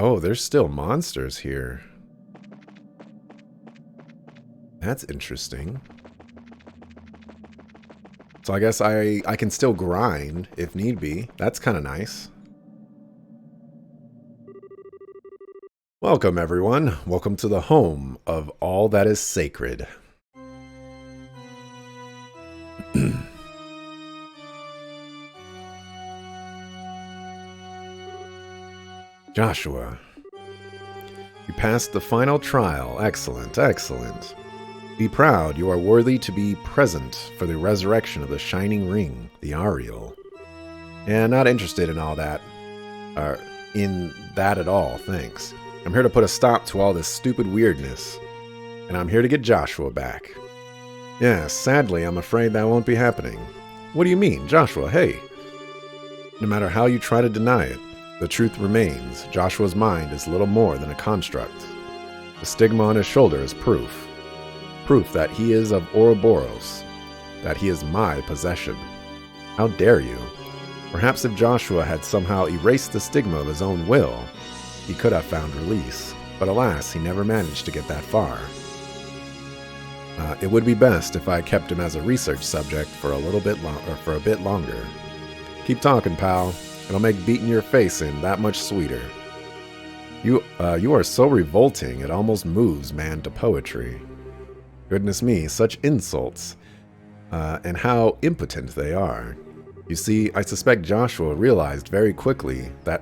Oh, there's still monsters here. That's interesting. So I guess I can still grind if need be. That's kind of nice. Welcome, everyone. Welcome to the home of all that is sacred. Joshua. You passed the final trial. Excellent, excellent. Be proud, you are worthy to be present for the resurrection of the Shining Ring, the Ariel. Yeah, not interested in all that. In that at all, thanks. I'm here to put a stop to all this stupid weirdness. And I'm here to get Joshua back. Yes, sadly, I'm afraid that won't be happening. What do you mean, Joshua, hey? No matter how you try to deny it, the truth remains. Joshua's mind is little more than a construct. The stigma on his shoulder is proof. Proof that he is of Ouroboros, that he is my possession. How dare you? Perhaps if Joshua had somehow erased the stigma of his own will, he could have found release, but alas, he never managed to get that far. It would be best if I kept him as a research subject for a bit longer. Keep talking, pal. It'll make beating your face in that much sweeter. You are so revolting, it almost moves man to poetry. Goodness me, such insults. And how impotent they are. You see, I suspect Joshua realized very quickly that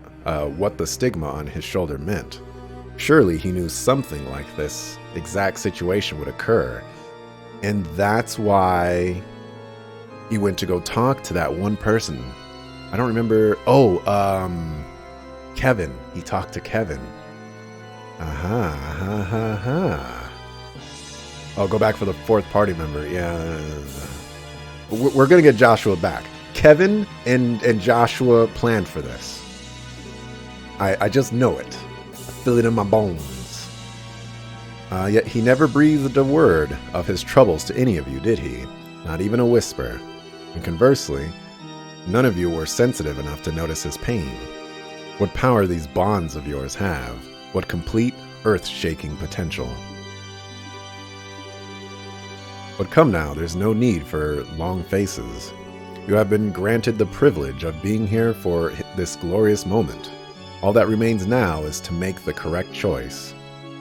what the stigma on his shoulder meant. Surely he knew something like this exact situation would occur. And that's why he went to go talk to that one person. I don't remember. Kevin. He talked to Kevin. I'll go back for the fourth party member. Yeah. We're going to get Joshua back. Kevin and Joshua planned for this. I just know it. I feel it in my bones. Yet he never breathed a word of his troubles to any of you, did he? Not even a whisper. And conversely, none of you were sensitive enough to notice his pain. What power these bonds of yours have. What complete, earth-shaking potential. But come now, there's no need for long faces. You have been granted the privilege of being here for this glorious moment. All that remains now is to make the correct choice.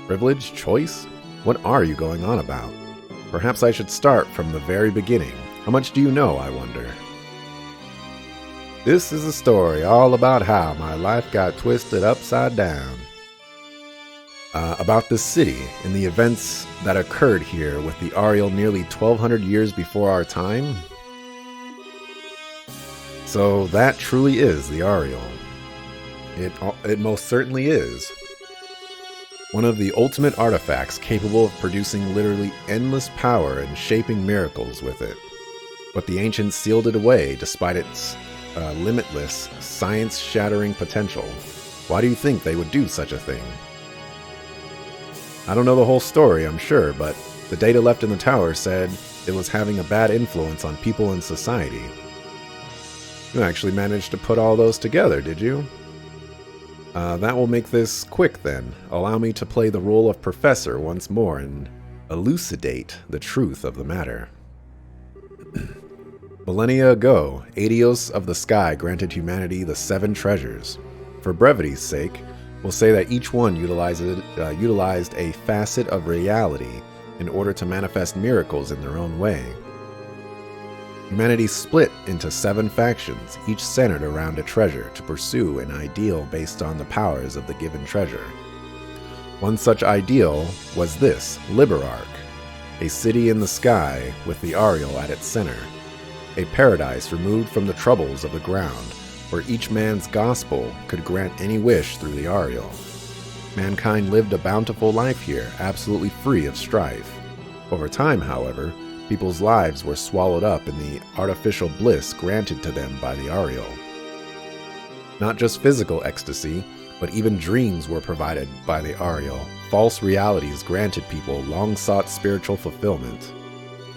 Privilege? Choice? What are you going on about? Perhaps I should start from the very beginning. How much do you know, I wonder? This is a story all about how my life got twisted upside down. About this city and the events that occurred here with the Ariel nearly 1,200 years before our time. So that truly is the Ariel. It most certainly is. One of the ultimate artifacts capable of producing literally endless power and shaping miracles with it. But the ancients sealed it away despite its limitless, science-shattering potential. Why do you think they would do such a thing? I don't know the whole story, I'm sure, but the data left in the tower said it was having a bad influence on people and society. You actually managed to put all those together, did you? That will make this quick then. Allow me to play the role of professor once more and elucidate the truth of the matter. Millennia ago, Aidios of the Sky granted humanity the 7 treasures. For brevity's sake, we'll say that each one utilized a facet of reality in order to manifest miracles in their own way. Humanity split into 7 factions, each centered around a treasure to pursue an ideal based on the powers of the given treasure. One such ideal was this, Liberark, a city in the sky with the Ariel at its center, a paradise removed from the troubles of the ground, where each man's gospel could grant any wish through the Ariel. Mankind lived a bountiful life here, absolutely free of strife. Over time, however, people's lives were swallowed up in the artificial bliss granted to them by the Ariel. Not just physical ecstasy, but even dreams were provided by the Ariel. False realities granted people long-sought spiritual fulfillment.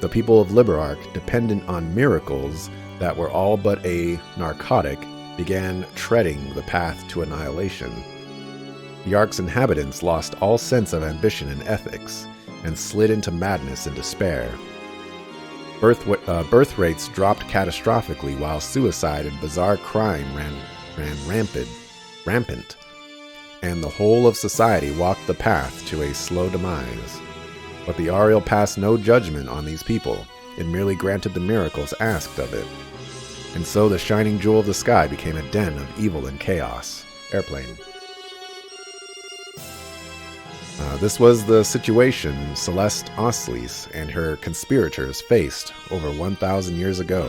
The people of Liberark, dependent on miracles that were all but a narcotic, began treading the path to annihilation. The Ark's inhabitants lost all sense of ambition and ethics, and slid into madness and despair. Birth rates dropped catastrophically, while suicide and bizarre crime ran rampant, and the whole of society walked the path to a slow demise. But the Ariel passed no judgment on these people. It merely granted the miracles asked of it. And so the shining jewel of the sky became a den of evil and chaos. Airplane. This was the situation Celeste Oslis and her conspirators faced over 1,000 years ago.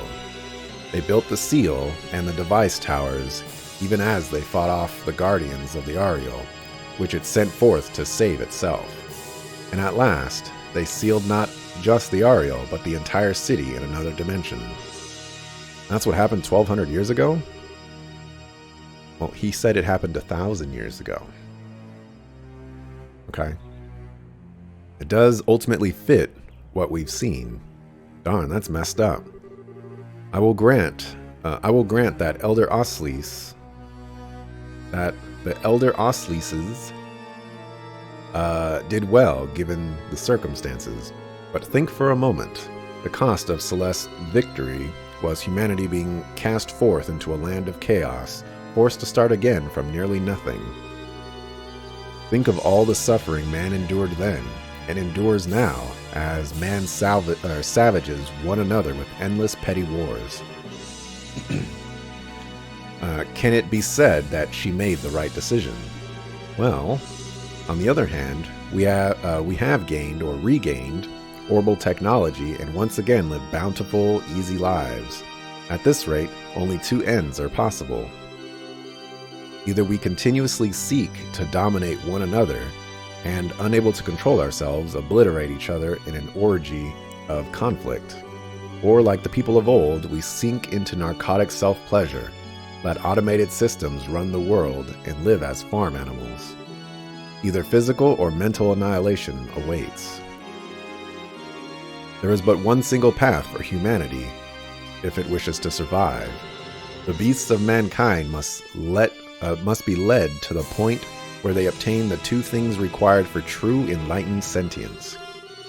They built the seal and the device towers even as they fought off the guardians of the Ariel, which it sent forth to save itself. And at last, they sealed not just the Ariel, but the entire city in another dimension. That's what happened 1,200 years ago? Well, he said it happened 1,000 years ago. Okay. It does ultimately fit what we've seen. Darn, that's messed up. I will grant that Elder Oslis, that the Elder Oslises did well given the circumstances. But think for a moment. The cost of Celeste's victory was humanity being cast forth into a land of chaos, forced to start again from nearly nothing. Think of all the suffering man endured then, and endures now, as man savages one another with endless petty wars. Can it be said that she made the right decision? Well, on the other hand, we have gained or regained orbital technology and once again live bountiful, easy lives. At this rate, only two ends are possible. Either we continuously seek to dominate one another and, unable to control ourselves, obliterate each other in an orgy of conflict, or like the people of old, we sink into narcotic self-pleasure, let automated systems run the world, and live as farm animals. Either physical or mental annihilation awaits. There is but one single path for humanity, if it wishes to survive. The beasts of mankind must be led to the point where they obtain the two things required for true enlightened sentience: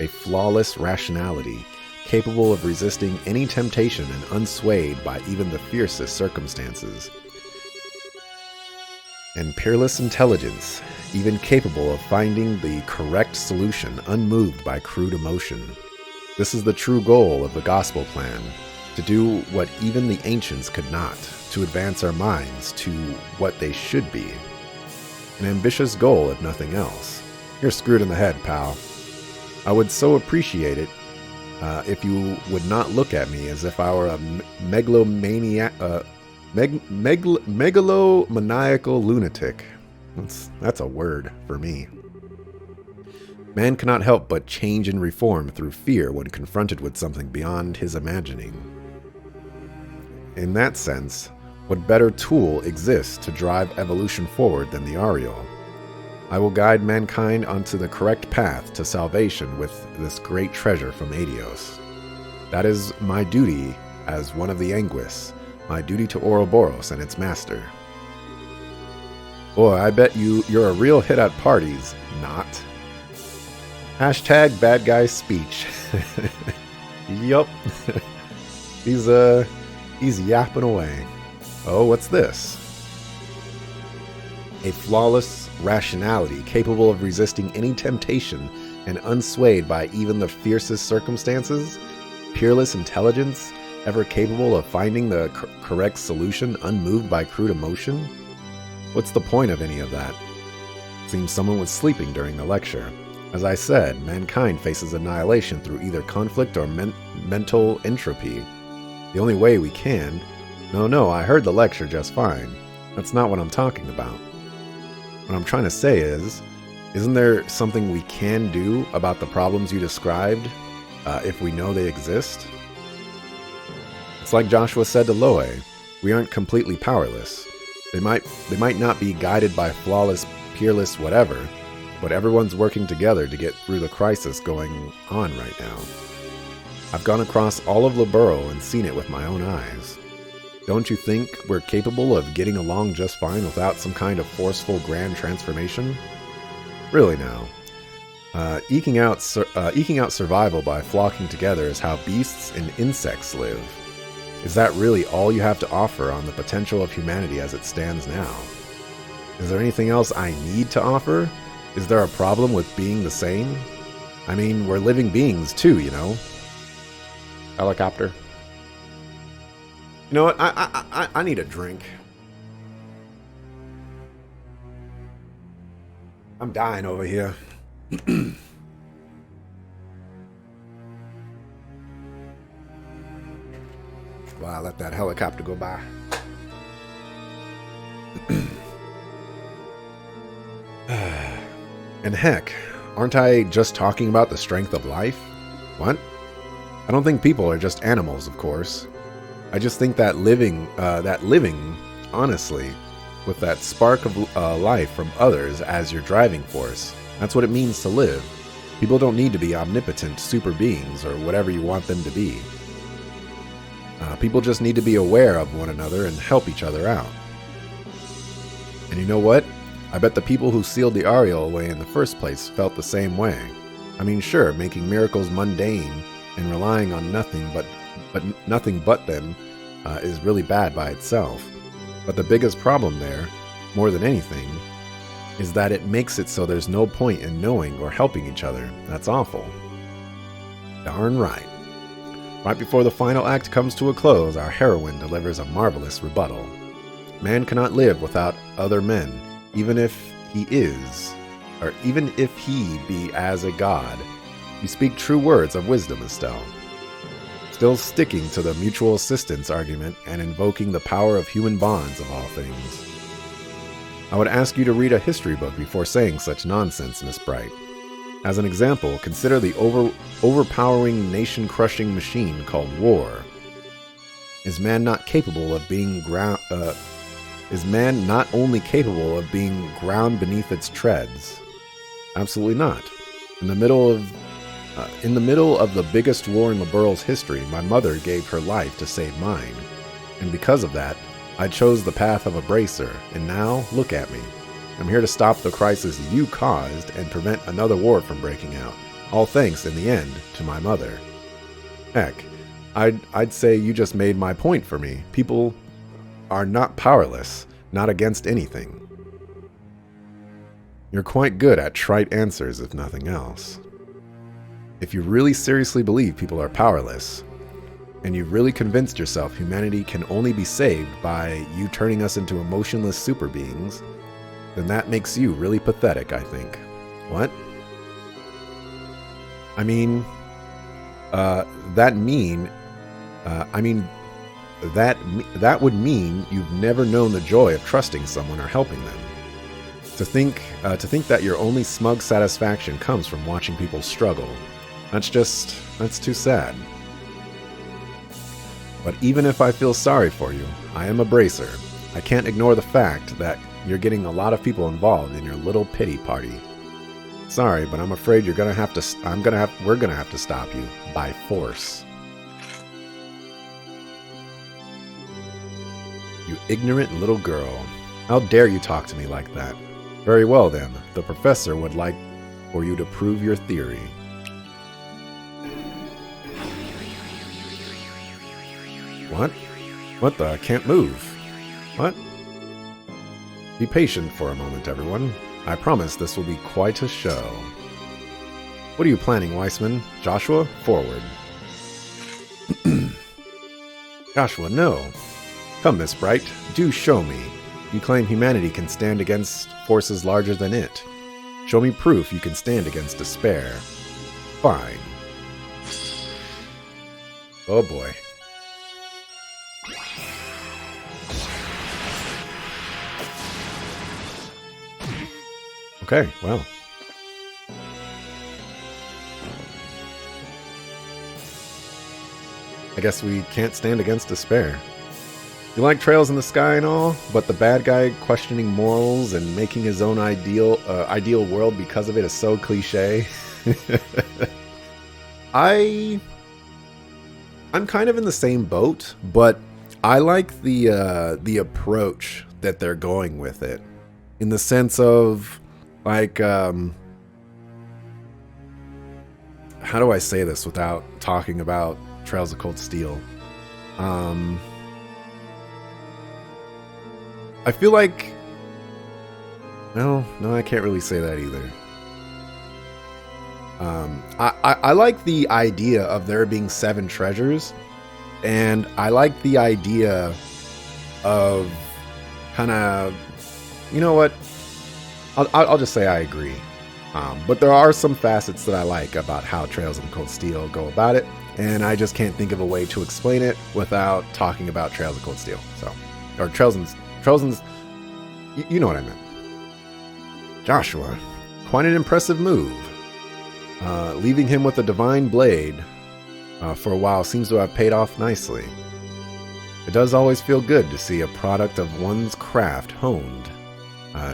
a flawless rationality, capable of resisting any temptation and unswayed by even the fiercest circumstances, and peerless intelligence, even capable of finding the correct solution unmoved by crude emotion. This is the true goal of the gospel plan, to do what even the ancients could not, to advance our minds to what they should be. An ambitious goal, if nothing else. You're screwed in the head, pal. I would so appreciate it if you would not look at me as if I were a megalomaniacal lunatic. That's a word for me. Man cannot help but change and reform through fear when confronted with something beyond his imagining. In that sense, what better tool exists to drive evolution forward than the Ariel? I will guide mankind onto the correct path to salvation with this great treasure from Aidios. That is my duty as one of the Anguis, my duty to Ouroboros and its master. Boy, I bet you're a real hit at parties. Not. Hashtag bad guy speech. Yup. He's yapping away. Oh, what's this? A flawless rationality capable of resisting any temptation and unswayed by even the fiercest circumstances? Peerless intelligence, ever capable of finding the correct solution unmoved by crude emotion? What's the point of any of that? Seems someone was sleeping during the lecture. As I said, mankind faces annihilation through either conflict or mental entropy. The only way we can... No, I heard the lecture just fine. That's not what I'm talking about. What I'm trying to say is, isn't there something we can do about the problems you described, if we know they exist? It's like Joshua said to Loe, we aren't completely powerless. They might not be guided by flawless, peerless whatever, but everyone's working together to get through the crisis going on right now. I've gone across all of Laburo and seen it with my own eyes. Don't you think we're capable of getting along just fine without some kind of forceful grand transformation? Really now. Eking out survival by flocking together is how beasts and insects live. Is that really all you have to offer on the potential of humanity as it stands now? Is there anything else I need to offer? Is there a problem with being the same? I mean, we're living beings too, you know? Helicopter. You know what? I need a drink. I'm dying over here. Wow, let that helicopter go by. And heck, aren't I just talking about the strength of life? What? I don't think people are just animals, of course. I just think that living, honestly, with that spark of life from others as your driving force, that's what it means to live. People don't need to be omnipotent super beings or whatever you want them to be. People just need to be aware of one another and help each other out. And you know what? I bet the people who sealed the Ariel away in the first place felt the same way. I mean, sure, making miracles mundane and relying on nothing but them is really bad by itself. But the biggest problem there, more than anything, is that it makes it so there's no point in knowing or helping each other. That's awful. Darn right. Right before the final act comes to a close, our heroine delivers a marvelous rebuttal. Man cannot live without other men, even if he be as a god. You speak true words of wisdom, Estelle. Still sticking to the mutual assistance argument and invoking the power of human bonds of all things. I would ask you to read a history book before saying such nonsense, Miss Bright. As an example, consider the overpowering, nation-crushing machine called war. Is man not only capable of being ground beneath its treads? Absolutely not. In the middle of the biggest war in the Burrow's history, my mother gave her life to save mine. And because of that, I chose the path of a bracer, and now, look at me. I'm here to stop the crisis you caused and prevent another war from breaking out. All thanks, in the end, to my mother. Heck, I'd say you just made my point for me. People are not powerless, not against anything. You're quite good at trite answers, if nothing else. If you really seriously believe people are powerless, and you've really convinced yourself humanity can only be saved by you turning us into emotionless super beings, then that makes you really pathetic, I think. What? I mean, that would mean you've never known the joy of trusting someone or helping them. To think that your only smug satisfaction comes from watching people struggle, that's too sad. But even if I feel sorry for you, I am a bracer. I can't ignore the fact that you're getting a lot of people involved in your little pity party. Sorry, but I'm afraid we're gonna have to stop you by force. You ignorant little girl. How dare you talk to me like that? Very well then, the professor would like for you to prove your theory. What? What the? I can't move. What? Be patient for a moment, everyone. I promise this will be quite a show. What are you planning, Weissman? Joshua, forward. Joshua, no. Come, Miss Bright, do show me. You claim humanity can stand against forces larger than it. Show me proof you can stand against despair. Fine. Oh boy. Okay, well. I guess we can't stand against despair. You like Trails in the Sky and all, but the bad guy questioning morals and making his own ideal world because of it is so cliche. I'm kind of in the same boat, but I like the approach that they're going with it, in the sense of like how do I say this without talking about Trails of Cold Steel? I feel like no, I can't really say that either. I like the idea of there being 7 treasures, and I like the idea of kind of, you know what? I'll just say I agree. But there are some facets that I like about how Trails of Cold Steel go about it, and I just can't think of a way to explain it without talking about Trails of Cold Steel. So, or Trailson's, you know what I meant. Joshua, quite an impressive move. Leaving him with a divine blade for a while seems to have paid off nicely. It does always feel good to see a product of one's craft honed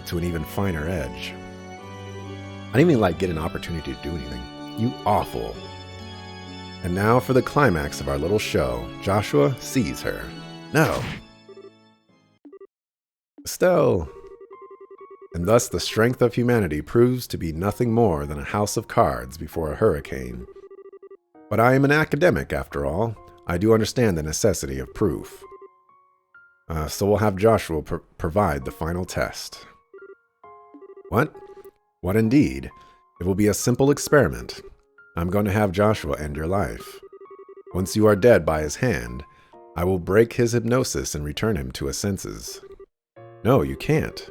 to an even finer edge. I didn't even get an opportunity to do anything. You awful. And now for the climax of our little show. Joshua sees her. No. Estelle. And thus the strength of humanity proves to be nothing more than a house of cards before a hurricane. But I am an academic, after all. I do understand the necessity of proof. So we'll have Joshua provide the final test. What? What indeed? It will be a simple experiment. I'm going to have Joshua end your life. Once you are dead by his hand, I will break his hypnosis and return him to his senses. No, you can't.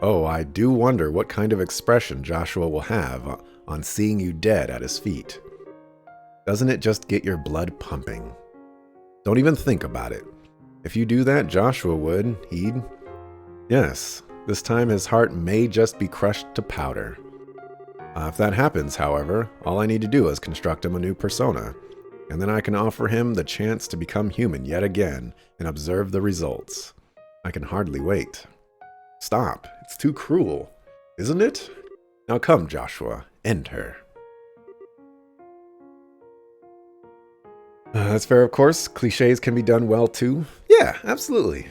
Oh, I do wonder what kind of expression Joshua will have on seeing you dead at his feet. Doesn't it just get your blood pumping? Don't even think about it. If you do that, Joshua would. Yes, this time his heart may just be crushed to powder. If that happens, however, all I need to do is construct him a new persona, and then I can offer him the chance to become human yet again and observe the results. I can hardly wait. Stop. It's too cruel, isn't it? Now come, Joshua, end her. That's fair, of course. Cliches can be done well, too. Yeah, absolutely.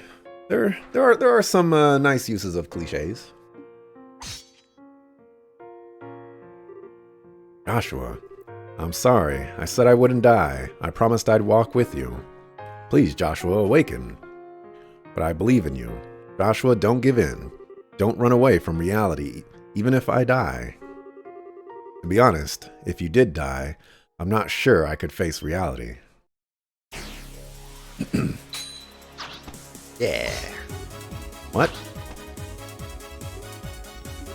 There are some nice uses of cliches. Joshua, I'm sorry. I said I wouldn't die. I promised I'd walk with you. Please, Joshua, awaken. But I believe in you. Joshua, don't give in. Don't run away from reality, even if I die. To be honest, if you did die, I'm not sure I could face reality. Yeah. What?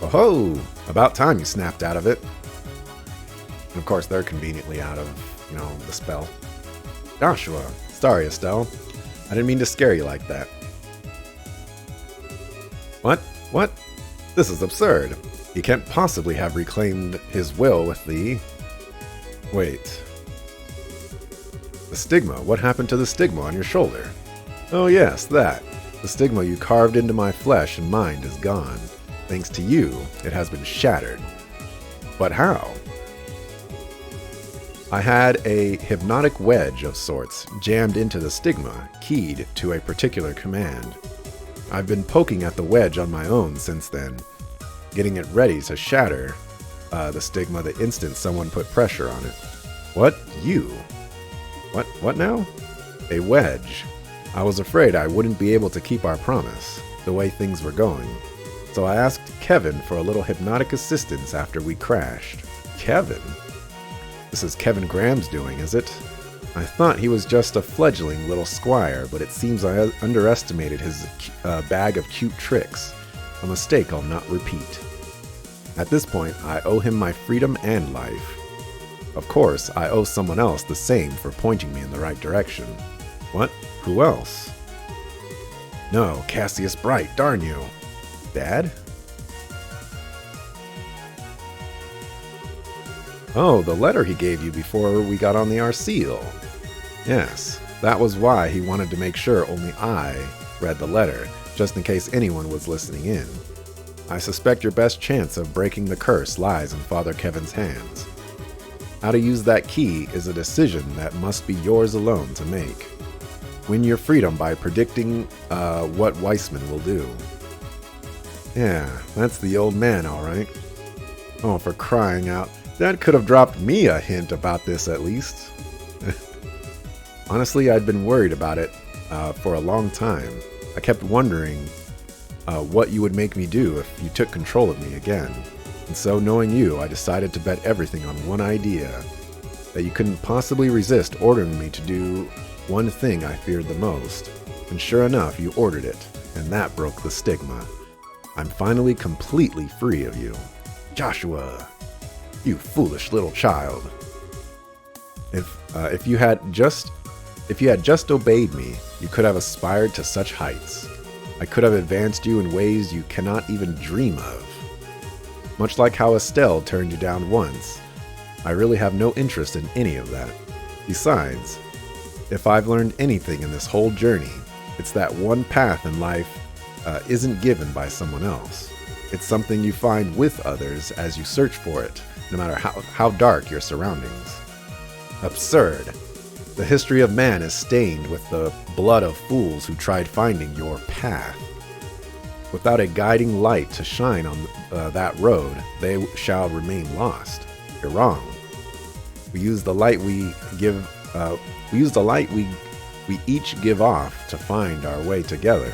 Oh-ho! About time you snapped out of it. And of course, they're conveniently out of, the spell. Joshua. Sorry, Estelle. I didn't mean to scare you like that. What? What? This is absurd. He can't possibly have reclaimed his will with the... Wait. The stigma. What happened to the stigma on your shoulder? Oh yes, that. The stigma you carved into my flesh and mind is gone. Thanks to you, it has been shattered. But how? I had a hypnotic wedge of sorts jammed into the stigma, keyed to a particular command. I've been poking at the wedge on my own since then, getting it ready to shatter the stigma the instant someone put pressure on it. What? You? What now? A wedge. I was afraid I wouldn't be able to keep our promise, the way things were going. So I asked Kevin for a little hypnotic assistance after we crashed. Kevin? This is Kevin Graham's doing, is it? I thought he was just a fledgling little squire, but it seems I underestimated his bag of cute tricks. A mistake I'll not repeat. At this point, I owe him my freedom and life. Of course, I owe someone else the same for pointing me in the right direction. What? Who else? No, Cassius Bright, darn you. Dad? Oh, the letter he gave you before we got on the Arseal. Yes, that was why he wanted to make sure only I read the letter, just in case anyone was listening in. I suspect your best chance of breaking the curse lies in Father Kevin's hands. How to use that key is a decision that must be yours alone to make. Win your freedom by predicting what Weissman will do. Yeah, that's the old man, all right. Oh, for crying out. That could have dropped me a hint about this at least. Honestly, I'd been worried about it for a long time. I kept wondering what you would make me do if you took control of me again. And so, knowing you, I decided to bet everything on one idea. That you couldn't possibly resist ordering me to do one thing I feared the most. And sure enough, you ordered it. And that broke the stigma. I'm finally completely free of you. Joshua, you foolish little child. If you had just obeyed me, you could have aspired to such heights. I could have advanced you in ways you cannot even dream of. Much like how Estelle turned you down once, I really have no interest in any of that. Besides, if I've learned anything in this whole journey, it's that one path in life isn't given by someone else. It's something you find with others as you search for it, no matter how dark your surroundings. Absurd. The history of man is stained with the blood of fools who tried finding your path. Without a guiding light to shine on that road, they shall remain lost. You're wrong. We use the light we each give off to find our way together.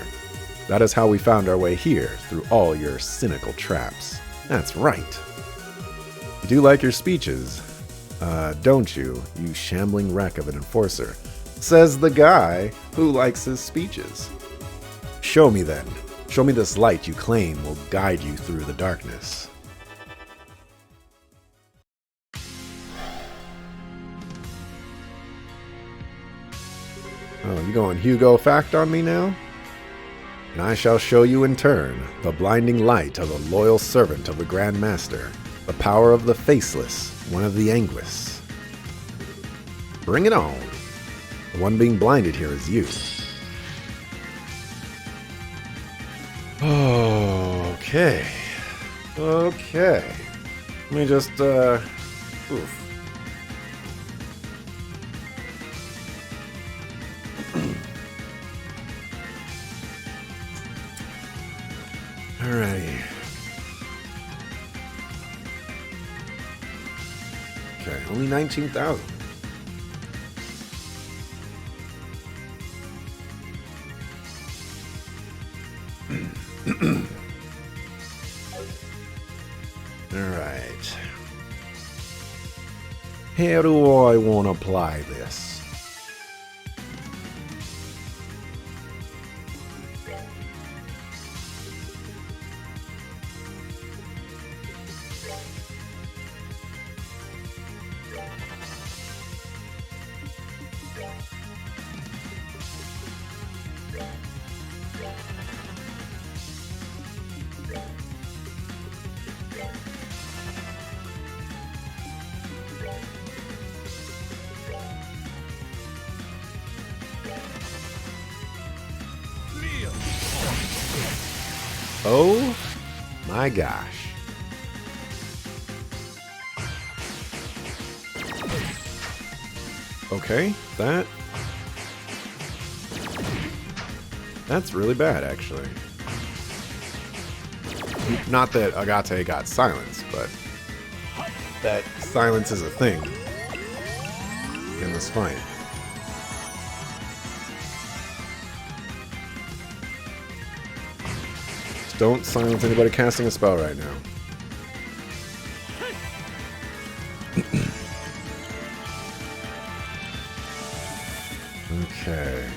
That is how we found our way here, through all your cynical traps. That's right. You do like your speeches, don't you, you shambling wreck of an enforcer? Says the guy who likes his speeches. Show me then. Show me this light you claim will guide you through the darkness. Oh, you going Hugo Fact on me now? And I shall show you in turn the blinding light of a loyal servant of the Grand Master, the power of the Faceless, one of the Anguis. Bring it on. The one being blinded here is you. Okay. Okay. Let me just, oof. Alrighty. Okay, only 19,000. Alright. How do I want to apply this? Oh my gosh. Okay, that's really bad, actually. Not that Agate got silenced, but that silence is a thing in this fight. Don't silence anybody casting a spell right now. Okay.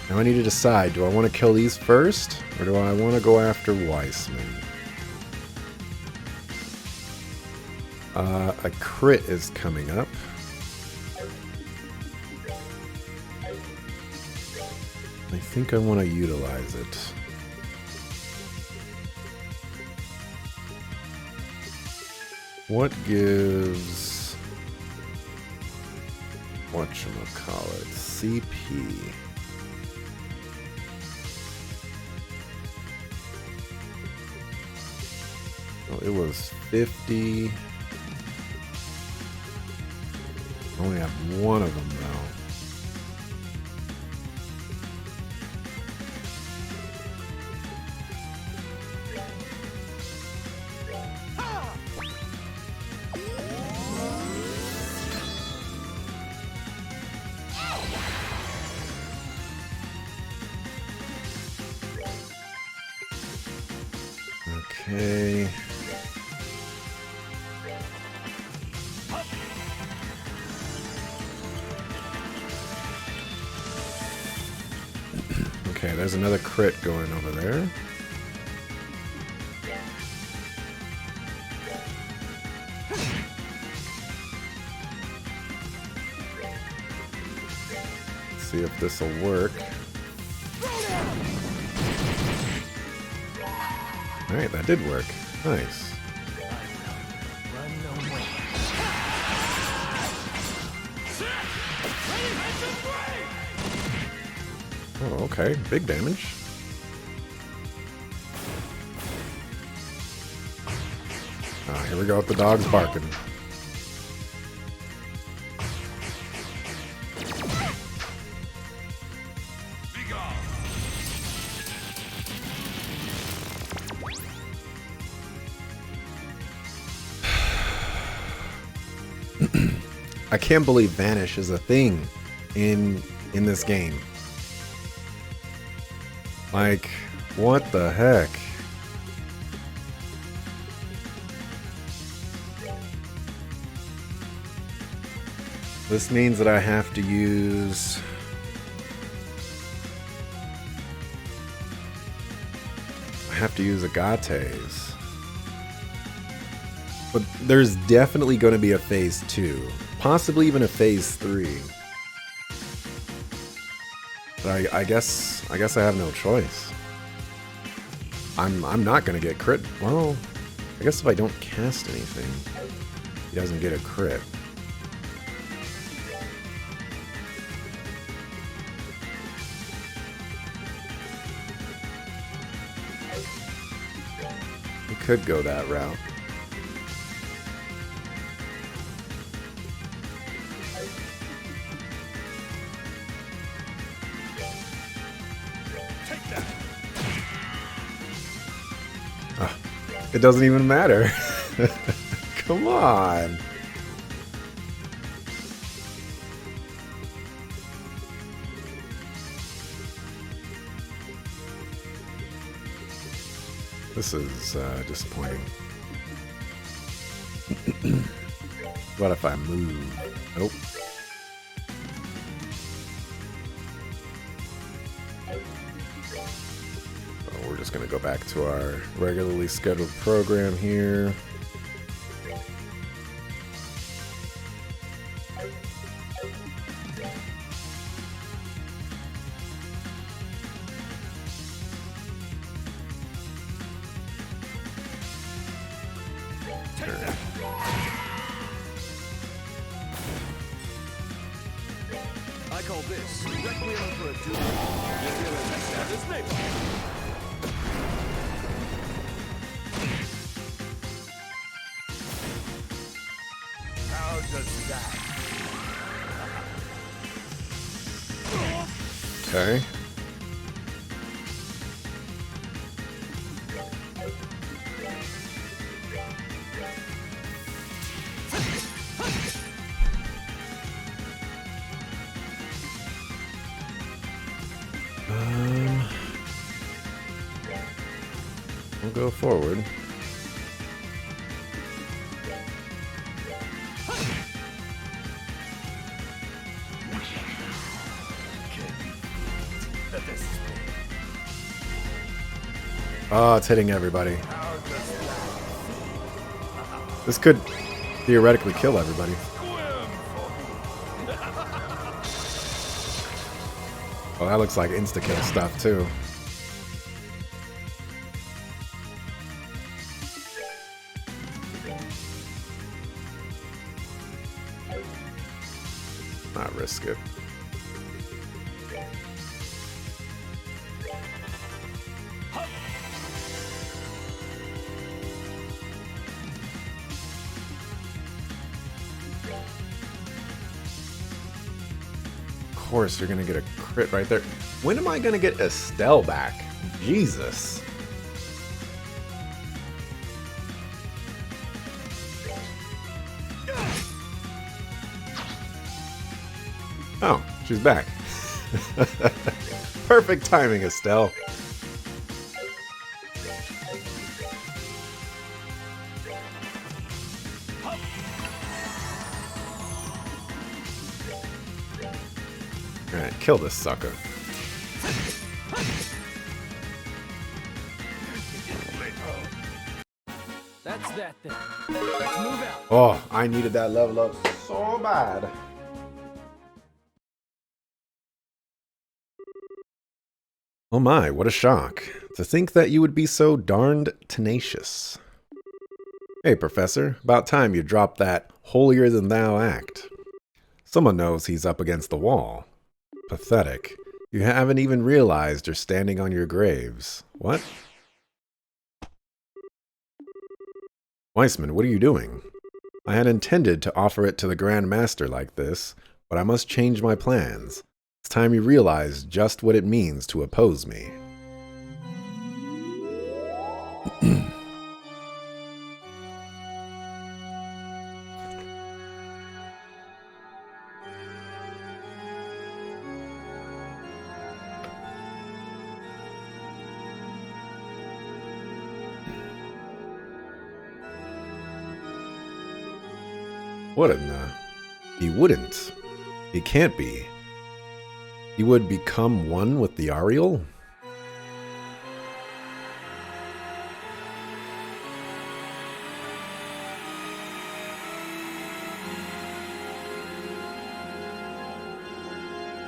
Now I need to decide, do I want to kill these first? Or do I want to go after Weissman? A crit is coming up. I think I want to utilize it. What gives... whatchamacallit? CP. Oh, it was 50. I only have one of them, though. Okay. Okay, there's another crit going over there. Let's see if this will work. Alright, that did work. Nice. Oh, okay. Big damage. Ah, here we go with the dogs barking. I can't believe Vanish is a thing in this game. Like, what the heck? This means that I have to use... Agates. But there's definitely going to be a phase 2. Possibly even a phase 3. But I guess I have no choice. I'm not gonna get crit. Well, I guess if I don't cast anything, he doesn't get a crit. We could go that route. It doesn't even matter. Come on. This is disappointing. What if I move? Nope. We're just going to go back to our regularly scheduled program here. I call this Requiem for a Duel. That is napalm. How does that? Okay. We'll go forward. Oh, it's hitting everybody. This could theoretically kill everybody. Oh, that looks like insta-kill stuff, too. Not risk it. Of course, you're gonna get a crit right there. When am I gonna get Estelle back? Jesus. Oh, she's back. Perfect timing, Estelle. kill this sucker. That's that then. Let's move out. Oh, I needed that level up so bad. Oh my, what a shock. To think that you would be so darned tenacious. Hey, Professor, about time you dropped that holier-than-thou act. Someone knows he's up against the wall. Pathetic. You haven't even realized you're standing on your graves. What? Weissman, what are you doing? I had intended to offer it to the Grand Master like this, but I must change my plans. It's time you realize just what it means to oppose me. What in the... He wouldn't. He can't be. He would become one with the Ariel?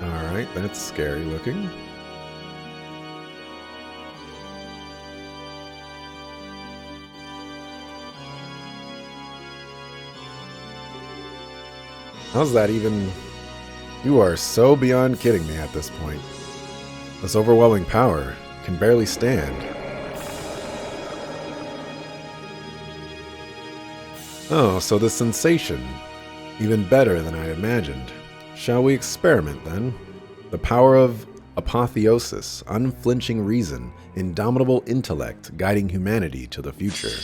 Alright, that's scary looking. How's that even... You are so beyond kidding me at this point. This overwhelming power can barely stand. Oh, so the sensation. Even better than I imagined. Shall we experiment then? The power of apotheosis, unflinching reason, indomitable intellect guiding humanity to the future.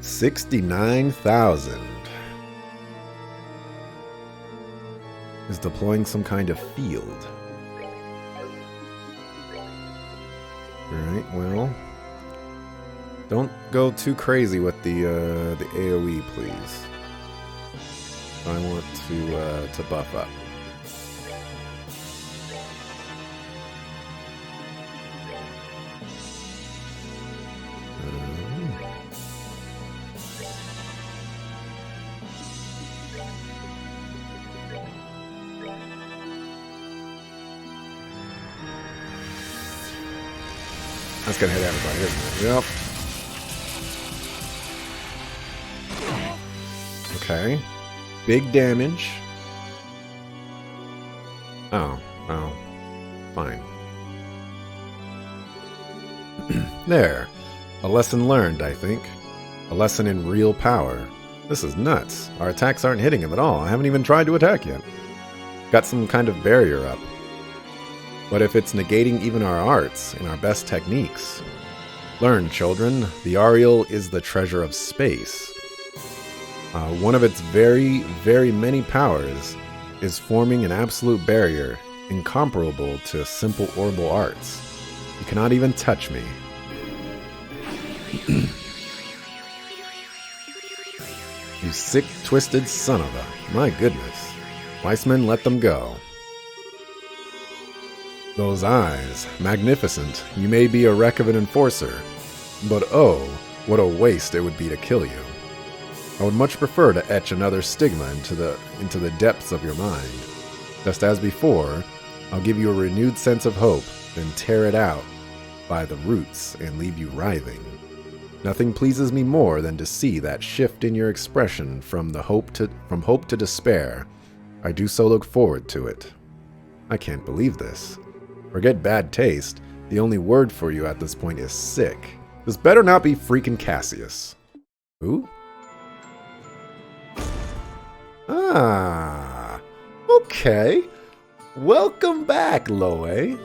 $69,000. Is deploying some kind of field. Alright, well... Don't go too crazy with the AoE, please. I want to buff up. That's gonna hit everybody, isn't it? Yep. Okay. Big damage. Oh. Fine. There. A lesson learned, I think. A lesson in real power. This is nuts. Our attacks aren't hitting him at all. I haven't even tried to attack yet. Got some kind of barrier up. But if it's negating even our arts and our best techniques... Learn, children, the Ariel is the treasure of space. One of its very, very many powers is forming an absolute barrier incomparable to simple orbital arts. You cannot even touch me. You sick, twisted son of a... My goodness. Weissman, let them go. Those eyes, magnificent. You may be a wreck of an enforcer, but oh, what a waste it would be to kill you. I would much prefer to etch another stigma into the depths of your mind. Just as before, I'll give you a renewed sense of hope, then tear it out by the roots and leave you writhing. Nothing pleases me more than to see that shift in your expression from hope to despair. I do so look forward to it. I can't believe this. Forget bad taste. The only word for you at this point is sick. This better not be freaking Cassius. Who? Ah. Okay. Welcome back, Loe.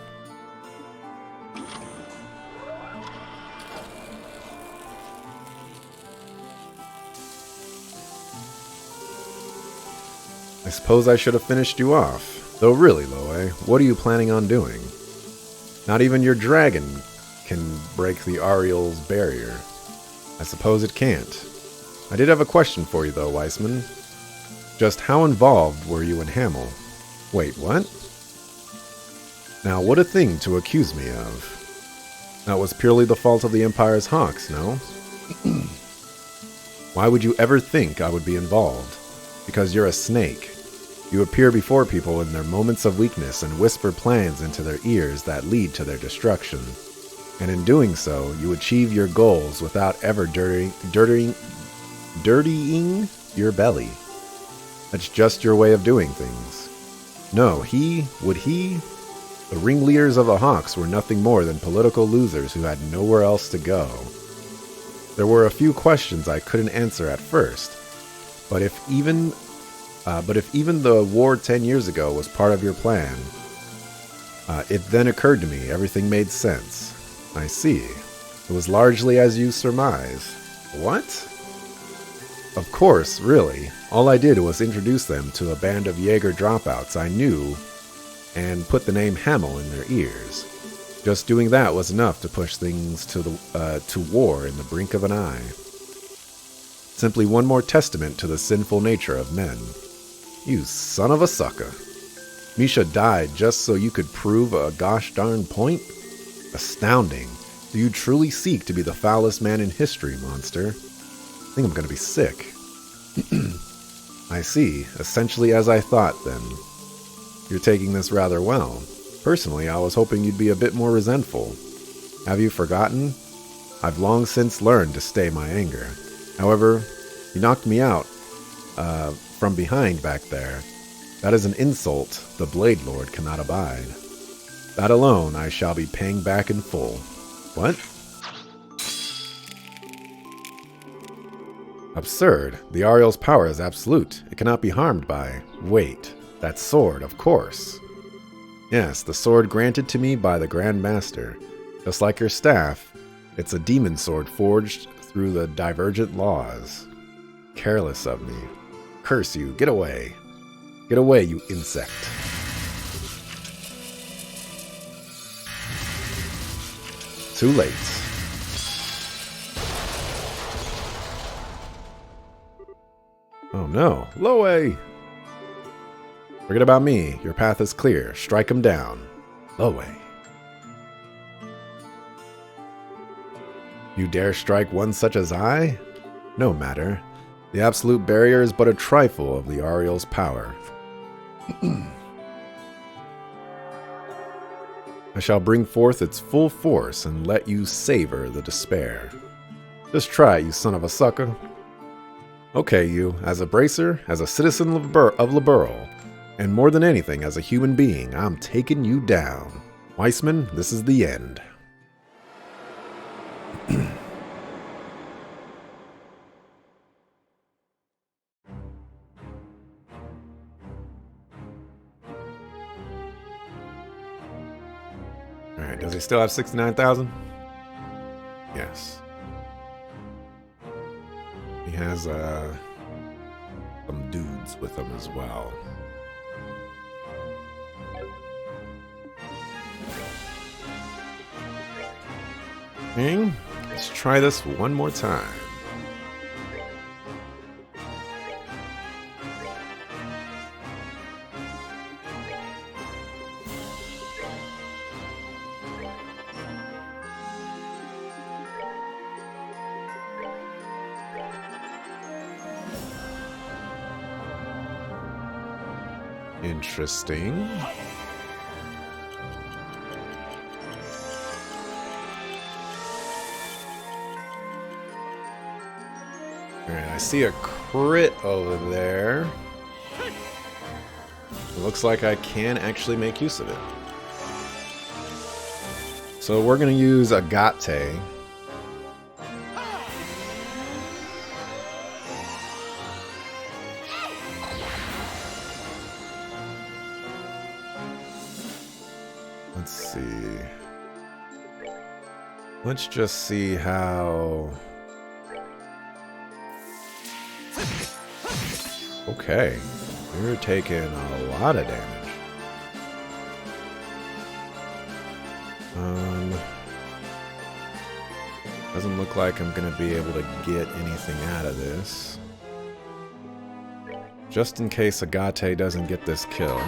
I suppose I should have finished you off. Though really, Loe, what are you planning on doing? Not even your dragon can break the Ariel's barrier. I suppose it can't. I did have a question for you though, Weissman. Just how involved were you in Hamel? Wait, what? Now, what a thing to accuse me of. That was purely the fault of the Empire's Hawks, no? Why would you ever think I would be involved? Because you're a snake. You appear before people in their moments of weakness and whisper plans into their ears that lead to their destruction. And in doing so, you achieve your goals without ever dirtying your belly. That's just your way of doing things. No, the ringleaders of the Hawks were nothing more than political losers who had nowhere else to go. There were a few questions I couldn't answer at first, but if even the war 10 years ago was part of your plan, it then occurred to me everything made sense. I see. It was largely as you surmise. What? Of course, really. All I did was introduce them to a band of Jaeger dropouts I knew and put the name Hamel in their ears. Just doing that was enough to push things to war in the brink of an eye. Simply one more testament to the sinful nature of men. You son of a sucker. Misha died just so you could prove a gosh darn point? Astounding. Do you truly seek to be the foulest man in history, monster? I think I'm gonna be sick. I see. Essentially as I thought, then. You're taking this rather well. Personally, I was hoping you'd be a bit more resentful. Have you forgotten? I've long since learned to stay my anger. However, you knocked me out from behind back there. That is an insult the Blade Lord cannot abide. That alone I shall be paying back in full. What? Absurd. The Ariel's power is absolute. It cannot be harmed by... Wait. That sword, of course. Yes, the sword granted to me by the Grand Master. Just like your staff, it's a demon sword forged through the divergent laws. Careless of me. Curse you. Get away. Get away, you insect. Too late. Oh no. Loe! Forget about me. Your path is clear. Strike him down. Loe. You dare strike one such as I? No matter. The absolute barrier is but a trifle of the Ariel's power. I shall bring forth its full force and let you savor the despair. Just try it, you son of a sucker. Okay, you, as a bracer, as a citizen of Liberl, and more than anything as a human being, I'm taking you down. Weissman, this is the end. Alright, does he still have 69,000? Yes. He has some dudes with him as well. Okay, let's try this one more time. Interesting. Alright, I see a crit over there. It looks like I can actually make use of it. So we're going to use Agate. Let's see. Let's just see how... Okay, we're taking a lot of damage. Doesn't look like I'm gonna be able to get anything out of this. Just in case Agate doesn't get this kill.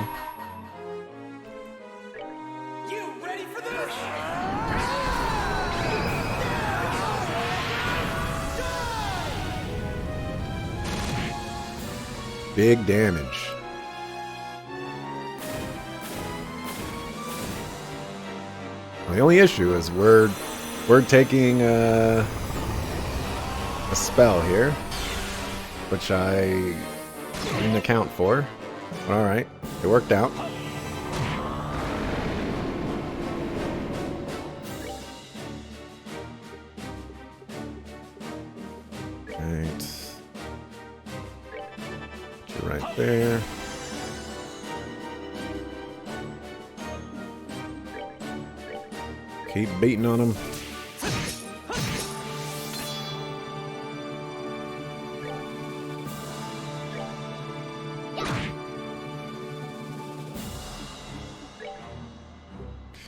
You ready for this? Big damage. The only issue is we're taking a spell here, which I didn't account for. All right, it worked out. Right, you're right there. Keep beating on him.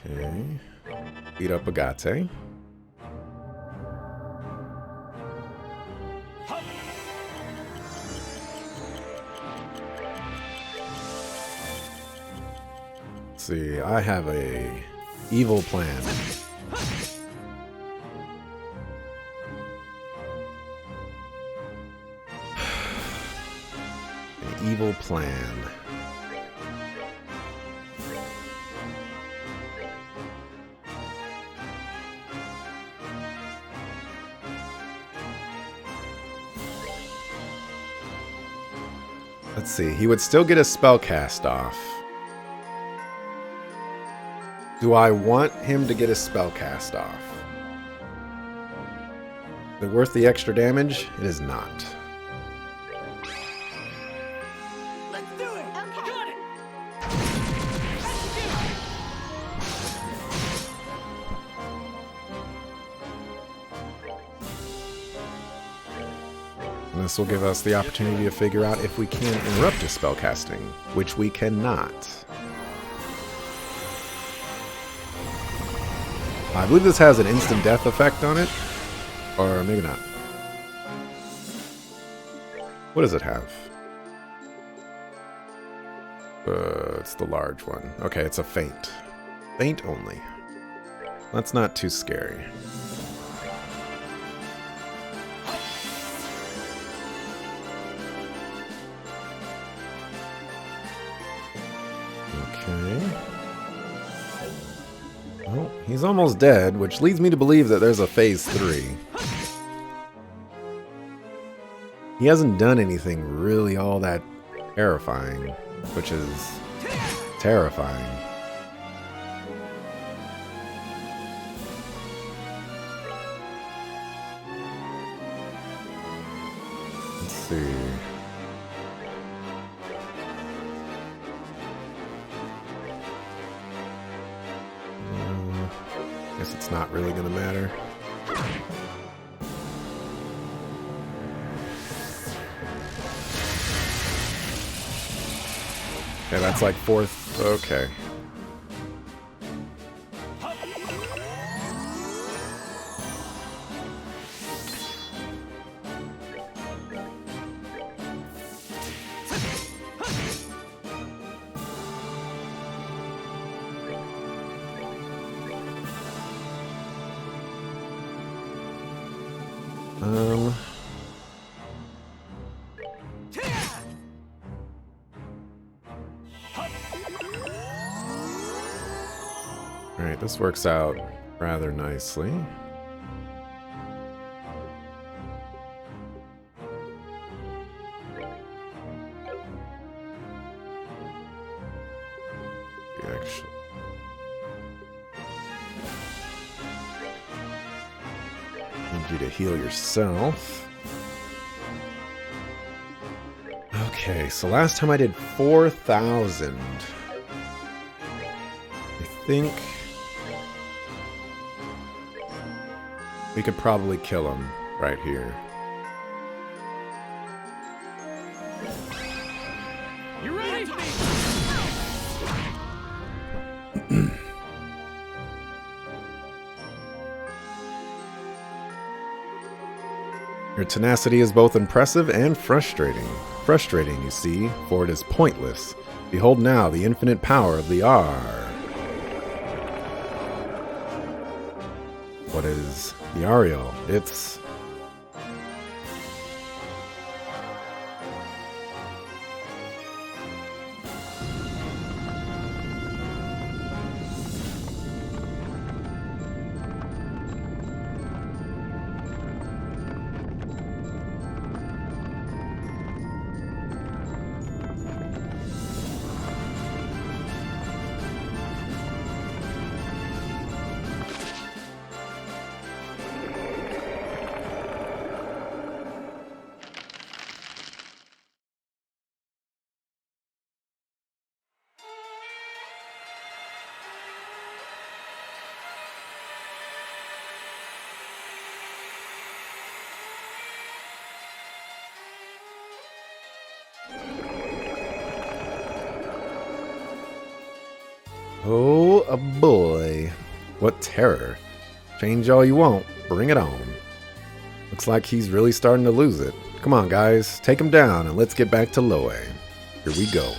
Okay. Beat up Agate. Let's see, I have a evil plan. An evil plan. Let's see, he would still get his spell cast off. Do I want him to get his spell cast off? Is it worth the extra damage? It is not. Let's do it. Okay. Got it. And this will give us the opportunity to figure out if we can interrupt his spellcasting, which we cannot. I believe this has an instant death effect on it, or maybe not. What does it have? It's the large one. Okay, it's a feint. Feint only. That's not too scary. Okay. Well, he's almost dead, which leads me to believe that there's a phase 3. He hasn't done anything really all that terrifying, which is terrifying. Let's see. Guess it's not really gonna matter. Okay, that's like 4th. Okay. Alright, this works out rather nicely. Actually, need you to heal yourself. Okay, so last time I did 4,000. I think we could probably kill him right here. You ready? Your tenacity is both impressive and frustrating. Frustrating, you see, for it is pointless. Behold now the infinite power of the R. What is the Ariel? It's... Oh, a boy. What terror. Change all you want. Bring it on. Looks like he's really starting to lose it. Come on, guys. Take him down and let's get back to Loe. Here we go.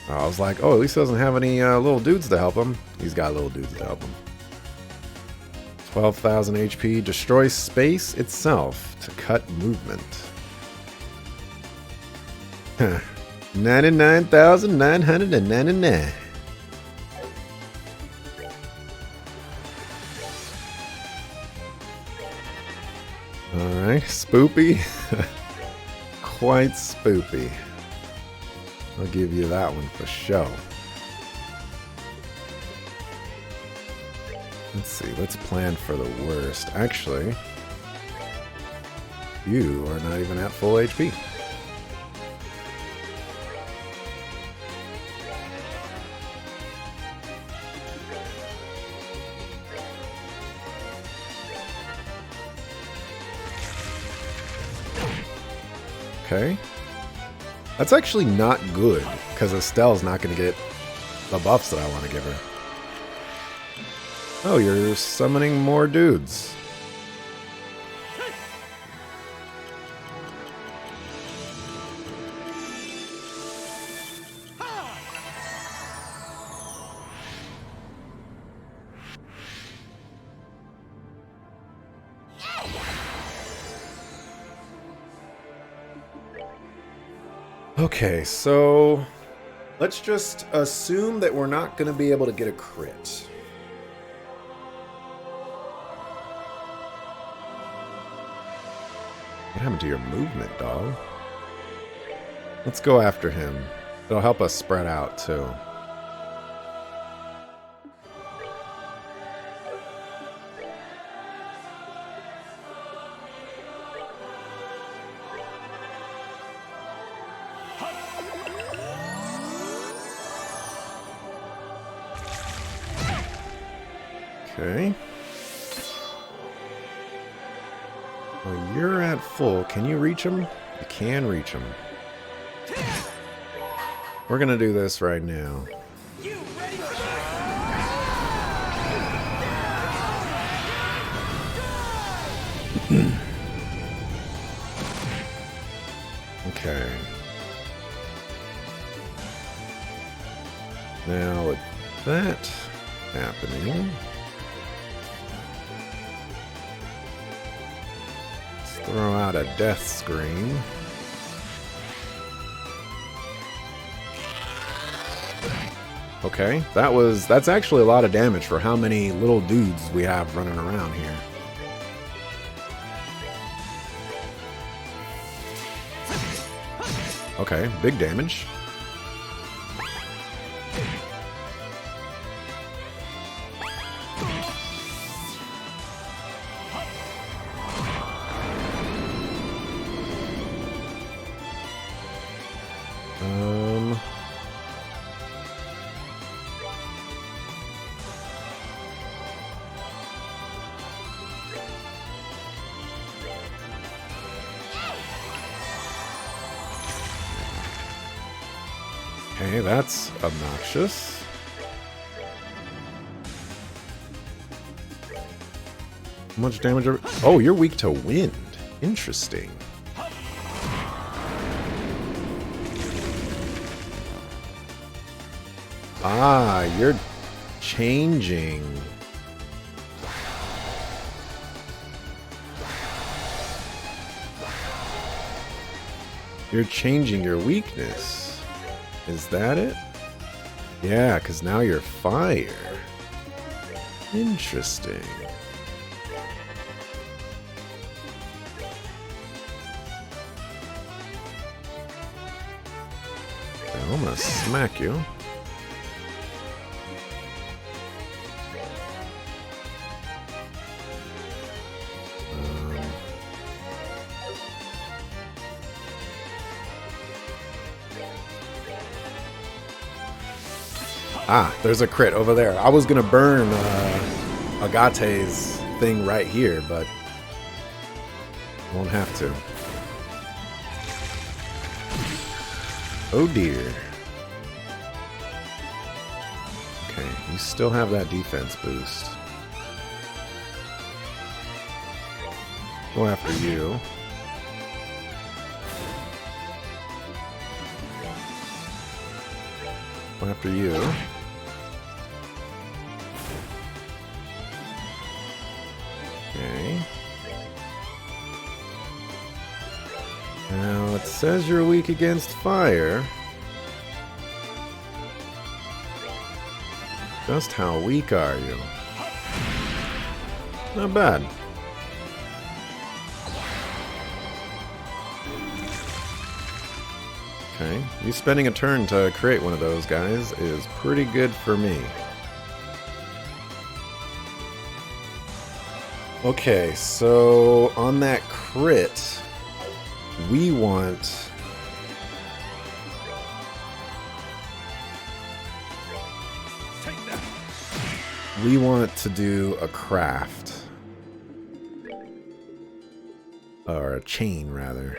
I was like, oh, at least he doesn't have any little dudes to help him. He's got little dudes to help him. 12,000 HP. Destroy space itself to cut movement. 99,999. Alright, spoopy. Quite spoopy. I'll give you that one for show. Let's see, let's plan for the worst. Actually, you are not even at full HP. Okay. That's actually not good, because Estelle's not going to get the buffs that I want to give her. Oh, you're summoning more dudes. Okay, so let's just assume that we're not going to be able to get a crit. What happened to your movement, dog? Let's go after him. It'll help us spread out, too. Okay. Well, you're at full. Can you reach him? You can reach him. We're gonna do this right now. Okay. Now with that happening, let's throw out a death scream. Okay, that's actually a lot of damage for how many little dudes we have running around here. Okay, big damage. Okay, that's obnoxious. How much damage are... Oh, you're weak to wind. Interesting. Ah, you're changing. You're changing your weakness. Is that it? Yeah, because now you're fire. Interesting. I'm gonna smack you. Ah, there's a crit over there. I was gonna burn Agate's thing right here, but won't have to. Oh dear. Okay, you still have that defense boost. Go after you. Go after you. Okay. Now, it says you're weak against fire. Just how weak are you? Not bad. Okay, you spending a turn to create one of those guys is pretty good for me. Okay, so on that crit, we want... We want to do a craft. Or a chain, rather.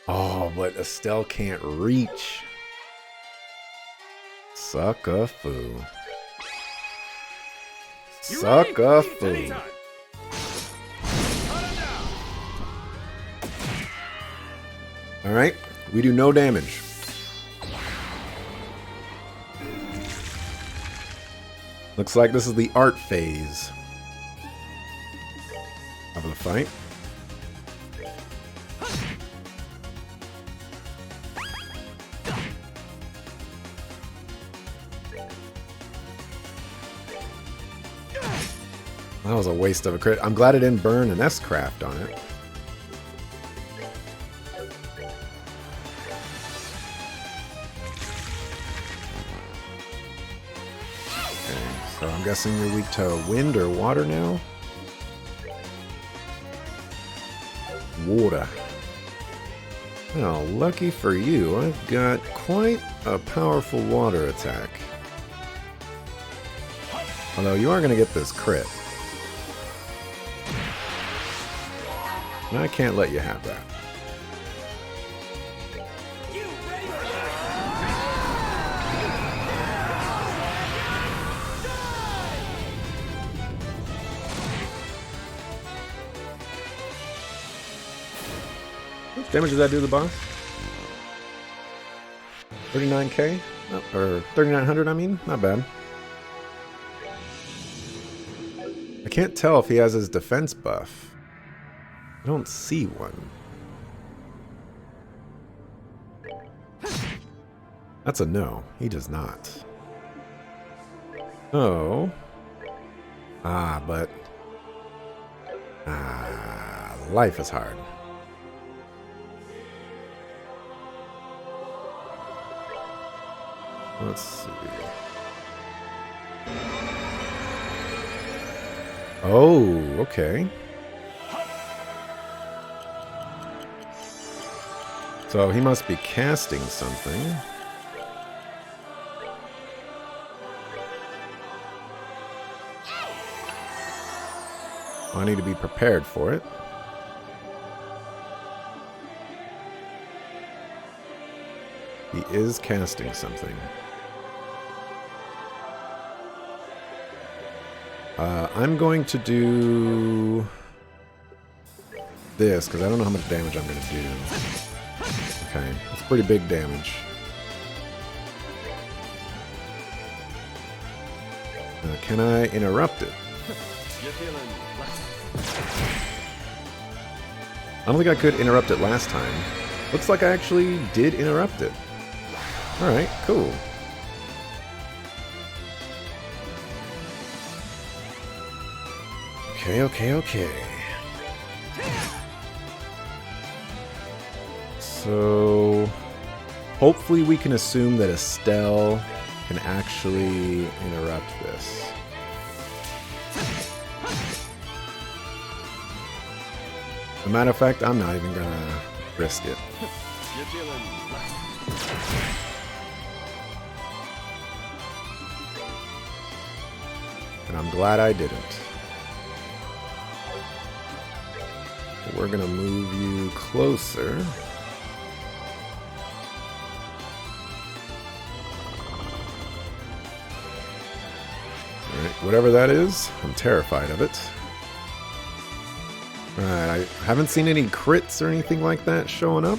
Oh, but Estelle can't reach. Suck-a-foo. Suck-a-foo. Alright, we do no damage. Looks like this is the art phase of the fight. That was a waste of a crit. I'm glad it didn't burn an S-Craft on it. Okay, so I'm guessing you're weak to wind or water now? Water. Well, lucky for you, I've got quite a powerful water attack. Although you are going to get this crit. And I can't let you have that. How much damage does that do to the boss? 39k? Oh, or 3900, I mean? Not bad. I can't tell if he has his defense buff. I don't see one. That's a no. He does not. Oh. Ah, but... Ah, life is hard. Let's see. Oh, okay. So he must be casting something. I need to be prepared for it. He is casting something. I'm going to do this because I don't know how much damage I'm going to do. Okay, it's pretty big damage. Can I interrupt it? You're feeling I don't think I could interrupt it last time. Looks like I actually did interrupt it. Alright, cool. Okay. So, hopefully we can assume that Estelle can actually interrupt this. As a matter of fact, I'm not even gonna risk it. You're feeling And I'm glad I didn't. We're gonna move you closer. Alright, whatever that is, I'm terrified of it. Alright, I haven't seen any crits or anything like that showing up.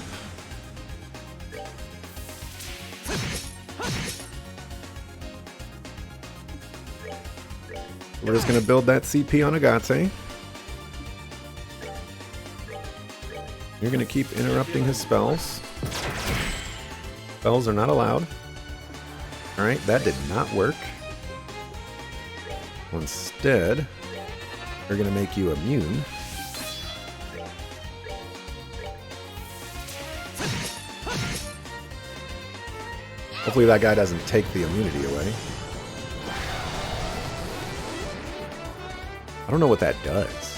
We're just gonna build that CP on Agate. You're gonna keep interrupting his spells. Spells are not allowed. Alright, that did not work. Instead, we're gonna make you immune. Hopefully that guy doesn't take the immunity away. I don't know what that does.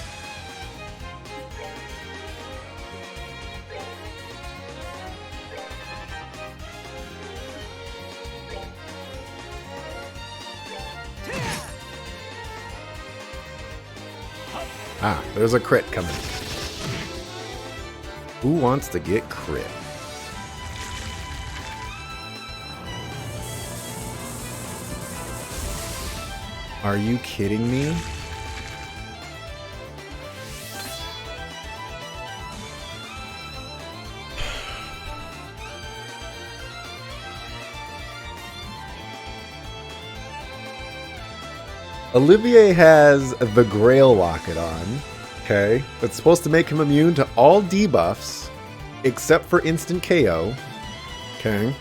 Ah, there's a crit coming. Who wants to get crit? Are you kidding me? Olivier has the Grail Locket on, okay? That's supposed to make him immune to all debuffs, except for instant KO, okay?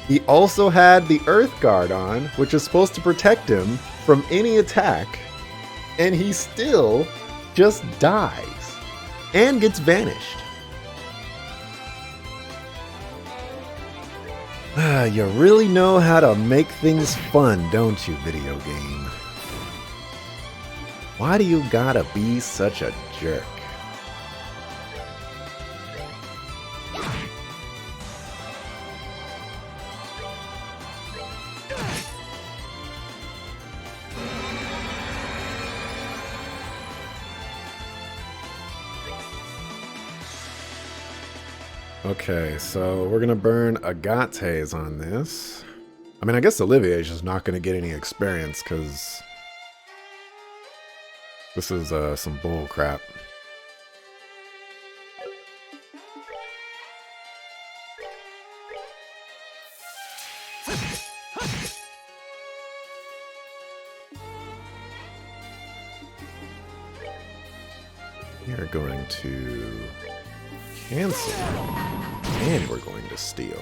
He also had the Earth Guard on, which is supposed to protect him from any attack, and he still just dies and gets vanished. You really know how to make things fun, don't you, video game? Why do you gotta be such a jerk? Okay, so we're gonna burn Agates on this. I mean, I guess Olivier is just not gonna get any experience because this is some bull crap. We are going to cancel, and we're going to steal.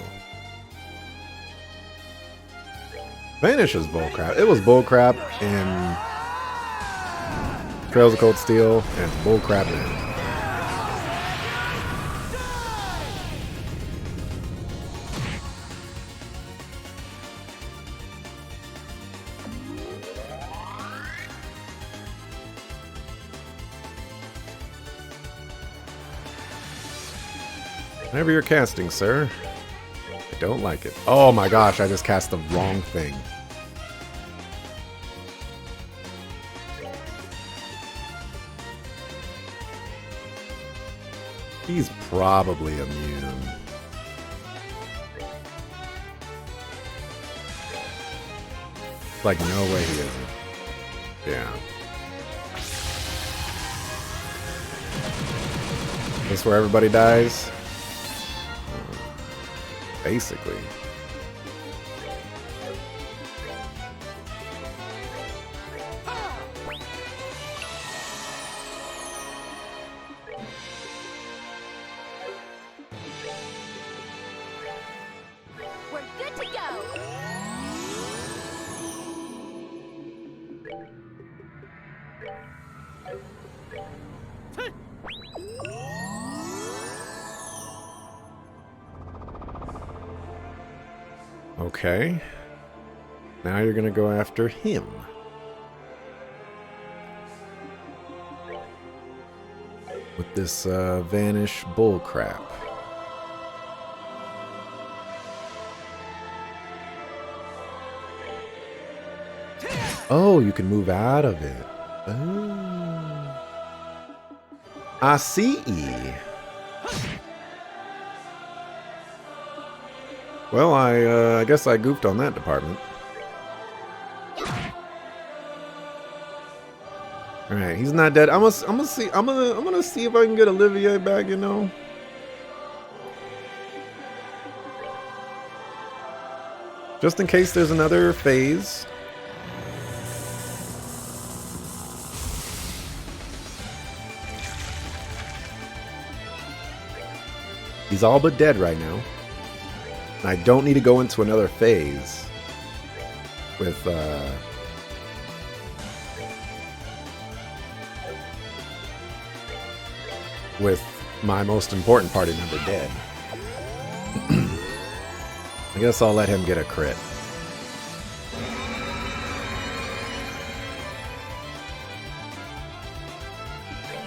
Vanish is bullcrap. It was bullcrap in Trails of Cold Steel, and bullcrap in. Whenever you're casting, sir. I don't like it. Oh my gosh, I just cast the wrong thing. He's probably immune. Like, no way he isn't. Yeah. This where everybody dies? Basically. We're good to go. Okay. Now you're gonna go after him. With this vanish bull crap. Oh, you can move out of it. Oh. I see. Well, I guess I goofed on that department. All right, he's not dead. I'm gonna see if I can get Olivier back. You know. Just in case there's another phase. He's all but dead right now. And I don't need to go into another phase with my most important party member dead. I guess I'll let him get a crit.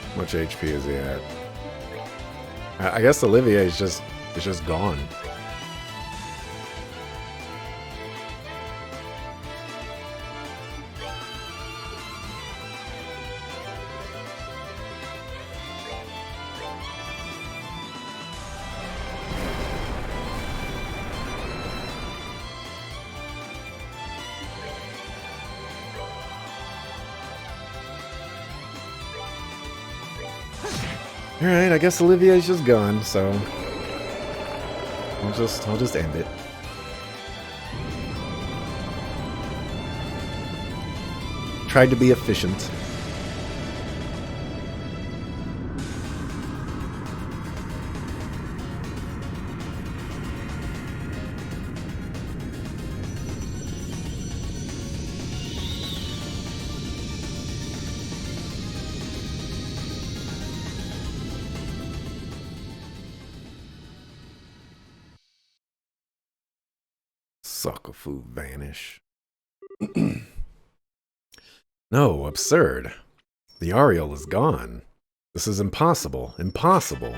How much HP is he at? I guess Olivier is just gone. Alright, I guess Olivier's just gone, so I'll just end it. Tried to be efficient. Suckerfu vanish. No, absurd. The Ariel is gone. This is impossible. Impossible.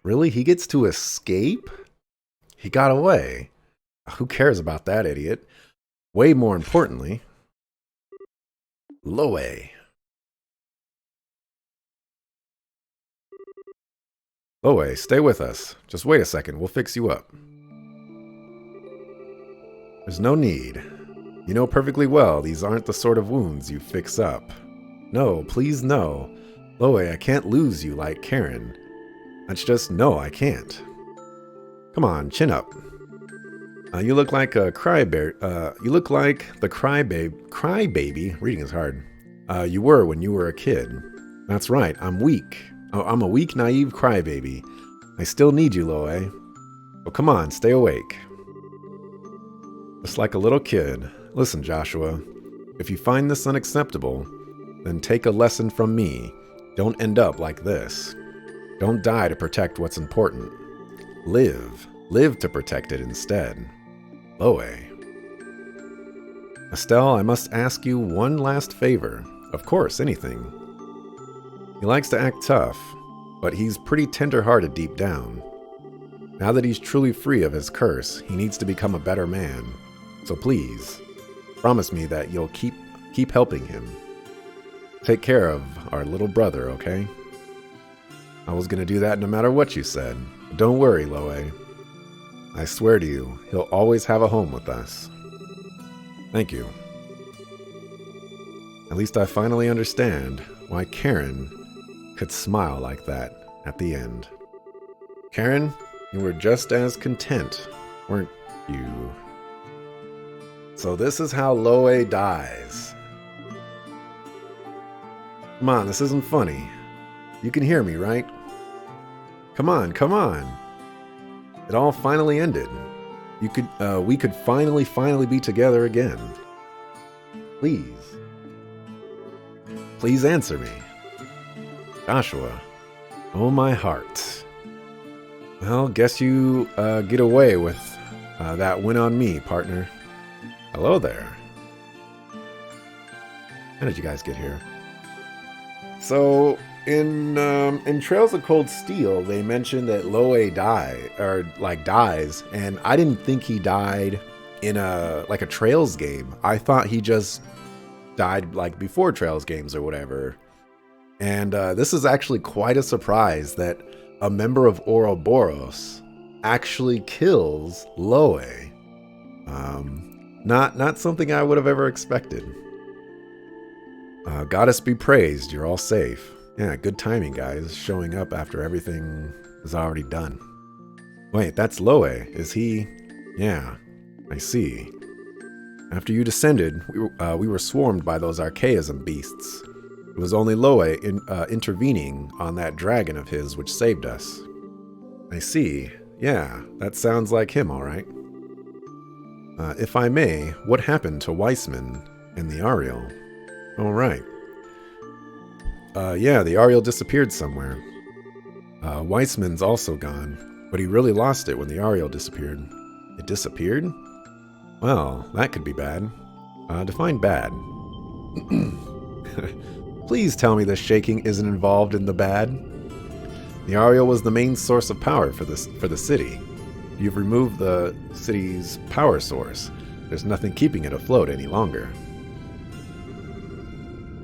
Really? He gets to escape? He got away. Who cares about that idiot? Way more importantly, Loe. Loe, stay with us. Just wait a second, we'll fix you up. There's no need. You know perfectly well these aren't the sort of wounds you fix up. No, please no. Loe, I can't lose you like Karen. That's just no, I can't. Come on, chin up. You look like a crybaby. You look like the crybaby. Reading is hard. You were when you were a kid. That's right, I'm weak. Oh, I'm a weak, naive crybaby. I still need you, Loe. Oh, come on, stay awake. Just like a little kid. Listen, Joshua. If you find this unacceptable, then take a lesson from me. Don't end up like this. Don't die to protect what's important. Live. Live to protect it instead. Loe. Estelle, I must ask you one last favor. Of course, anything. He likes to act tough, but he's pretty tender-hearted deep down. Now that he's truly free of his curse, he needs to become a better man. So please, promise me that you'll keep helping him. Take care of our little brother, okay? I was gonna do that no matter what you said. Don't worry, Loe. I swear to you, he'll always have a home with us. Thank you. At least I finally understand why Karen could smile like that at the end. Karen, you were just as content, weren't you? So this is how Loe dies. Come on, this isn't funny. You can hear me, right? Come on, come on. It all finally ended. We could finally be together again. Please. Please answer me. Joshua. Oh, my heart. Well, guess you get away with that win on me, partner. Hello there. How did you guys get here? So, in Trails of Cold Steel, they mentioned that Loe dies, and I didn't think he died in a Trails game. I thought he just died like before Trails games or whatever. And this is actually quite a surprise that a member of Ouroboros actually kills Loe. Not something I would have ever expected. Goddess be praised, you're all safe. Yeah, good timing, guys, showing up after everything is already done. Wait, that's Loe, is he? Yeah, I see. After you descended, we were swarmed by those archaism beasts. It was only Loe intervening on that dragon of his which saved us. I see. Yeah, that sounds like him, all right. If I may, what happened to Weissman and the Ariel? All right. Yeah, the Ariel disappeared somewhere. Weissman's also gone, but he really lost it when the Ariel disappeared. It disappeared? Well, that could be bad. Define bad. Please tell me this shaking isn't involved in the bad. The Ariel was the main source of power for the city. You've removed the city's power source. There's nothing keeping it afloat any longer.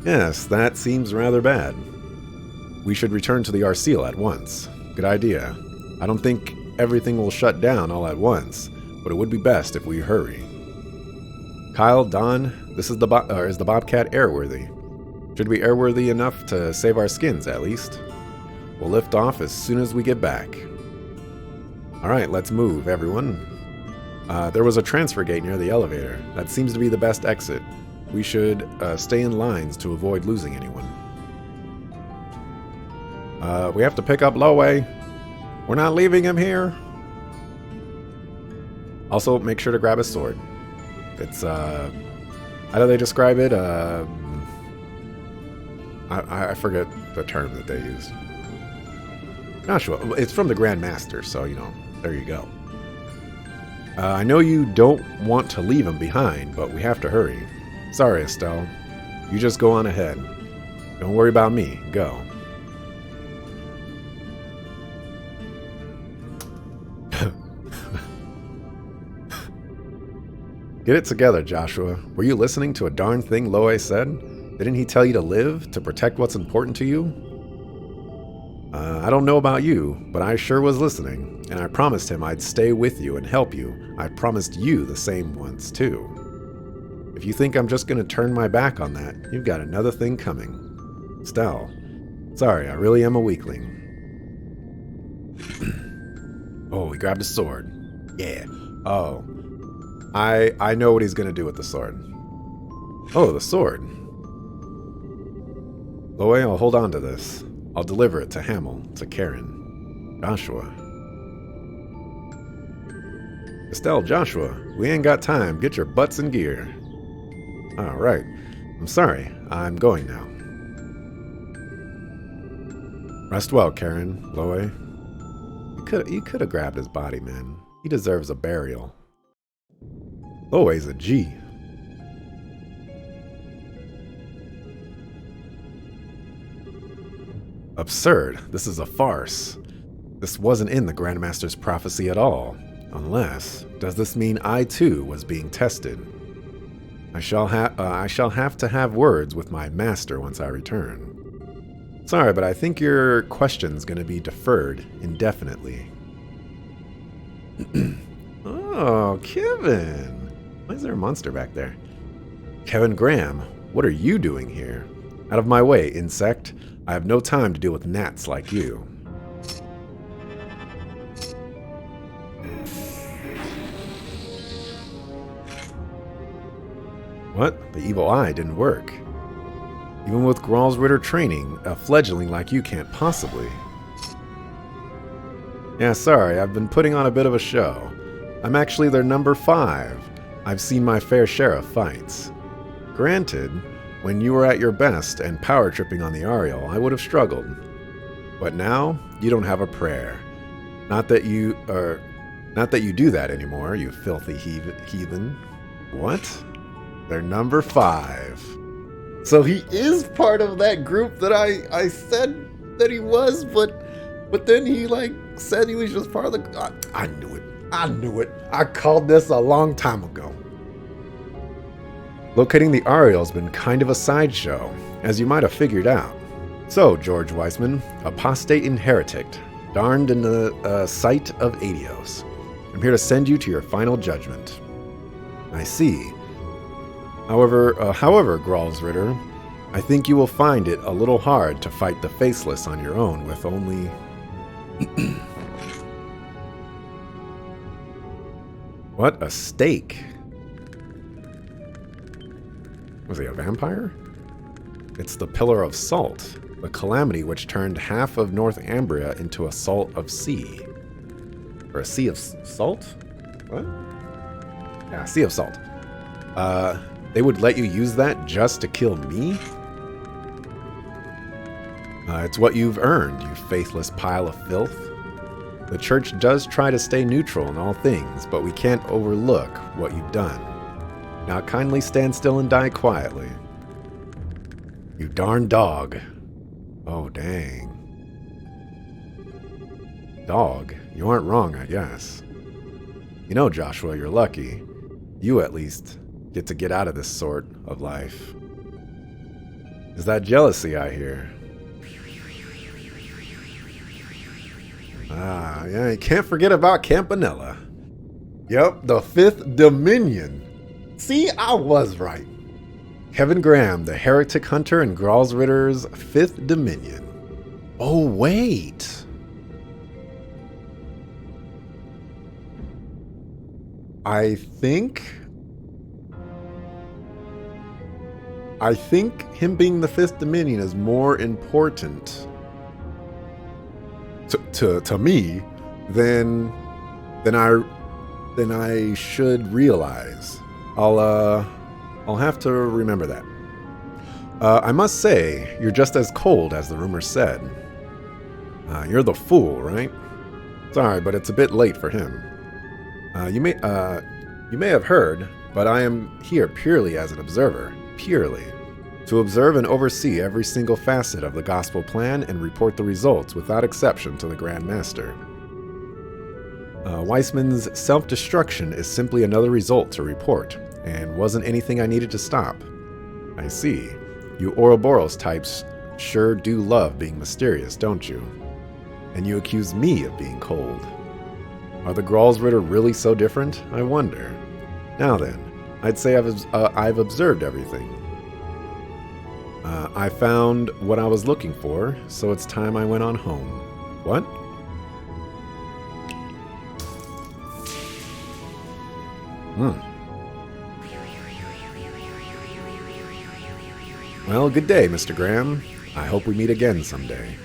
Yes, that seems rather bad. We should return to the Arceal at once. Good idea. I don't think everything will shut down all at once, but it would be best if we hurry. Kyle, Don, is the Bobcat airworthy? Should be airworthy enough to save our skins, at least. We'll lift off as soon as we get back. Alright, let's move, everyone. There was a transfer gate near the elevator. That seems to be the best exit. We should stay in lines to avoid losing anyone. We have to pick up Loe. We're not leaving him here. Also, make sure to grab his sword. It's, how do they describe it? I forget the term that they use. Joshua, it's from the Grand Master, so, you know, there you go. I know you don't want to leave him behind, but we have to hurry. Sorry, Estelle. You just go on ahead. Don't worry about me. Go. Get it together, Joshua. Were you listening to a darn thing Loe said? Didn't he tell you to live, to protect what's important to you? I don't know about you, but I sure was listening, and I promised him I'd stay with you and help you. I promised you the same once, too. If you think I'm just going to turn my back on that, you've got another thing coming. Estelle, sorry, I really am a weakling. Oh, he grabbed a sword. Yeah. Oh. I know what he's going to do with the sword. Oh, the sword. Loe, I'll hold on to this. I'll deliver it to Hamel, to Karen. Joshua. Estelle, Joshua, we ain't got time. Get your butts in gear. All right. I'm sorry. I'm going now. Rest well, Karen, Loe. You could have grabbed his body, man. He deserves a burial. Loe's a G. Absurd. This is a farce. This wasn't in the Grandmaster's prophecy at all. Unless, does this mean I too was being tested? I shall have to have words with my master once I return. Sorry, but I think your question's gonna be deferred indefinitely. Oh, Kevin! Why is there a monster back there? Kevin Graham, what are you doing here? Out of my way, insect. I have no time to deal with gnats like you. What? The evil eye didn't work. Even with Gralsritter training, a fledgling like you can't possibly. Yeah, sorry, I've been putting on a bit of a show. I'm actually their number 5. I've seen my fair share of fights. Granted, when you were at your best and power tripping on the Ariel, I would have struggled. But now, you don't have a prayer. Not that you do that anymore, you filthy heathen. What? They're number 5. So he is part of that group that I said that he was, but then he like said he was just part of the... I knew it. I knew it. I called this a long time ago. Locating the Ariel's been kind of a sideshow, as you might have figured out. So, George Weissman, apostate and heretic, darned in the sight of Adios. I'm here to send you to your final judgment. I see. However, Gralsritter, I think you will find it a little hard to fight the Faceless on your own with only... What? A stake? Was he a vampire? It's the Pillar of Salt, the calamity which turned half of North Ambria into a salt of sea. Or a sea of salt? What? Yeah, sea of salt. They would let you use that just to kill me? It's what you've earned, you faithless pile of filth. The church does try to stay neutral in all things, but we can't overlook what you've done. Now kindly stand still and die quietly. You darn dog. Oh, dang. Dog? You aren't wrong, I guess. You know, Joshua, you're lucky. You, at least, get to get out of this sort of life. Is that jealousy I hear? Ah, yeah, you can't forget about Campanella. Yep, the 5th Dominion. See, I was right. Kevin Graham, the heretic hunter in Gralsritter's 5th Dominion. Oh, wait. I think him being the 5th Dominion is more important to me than I should realize. I'll have to remember that. I must say, you're just as cold as the rumors said. You're the fool, right? Sorry, but it's a bit late for him. You may have heard, but I am here purely as an observer. Purely. To observe and oversee every single facet of the gospel plan and report the results without exception to the Grand Master. Weissman's self-destruction is simply another result to report, and wasn't anything I needed to stop. I see. You Ouroboros types sure do love being mysterious, don't you? And you accuse me of being cold. Are the Gralsritter really so different? I wonder. Now then, I'd say I've observed everything. I found what I was looking for, so it's time I went on home. What? Well, good day, Mr. Graham. I hope we meet again someday.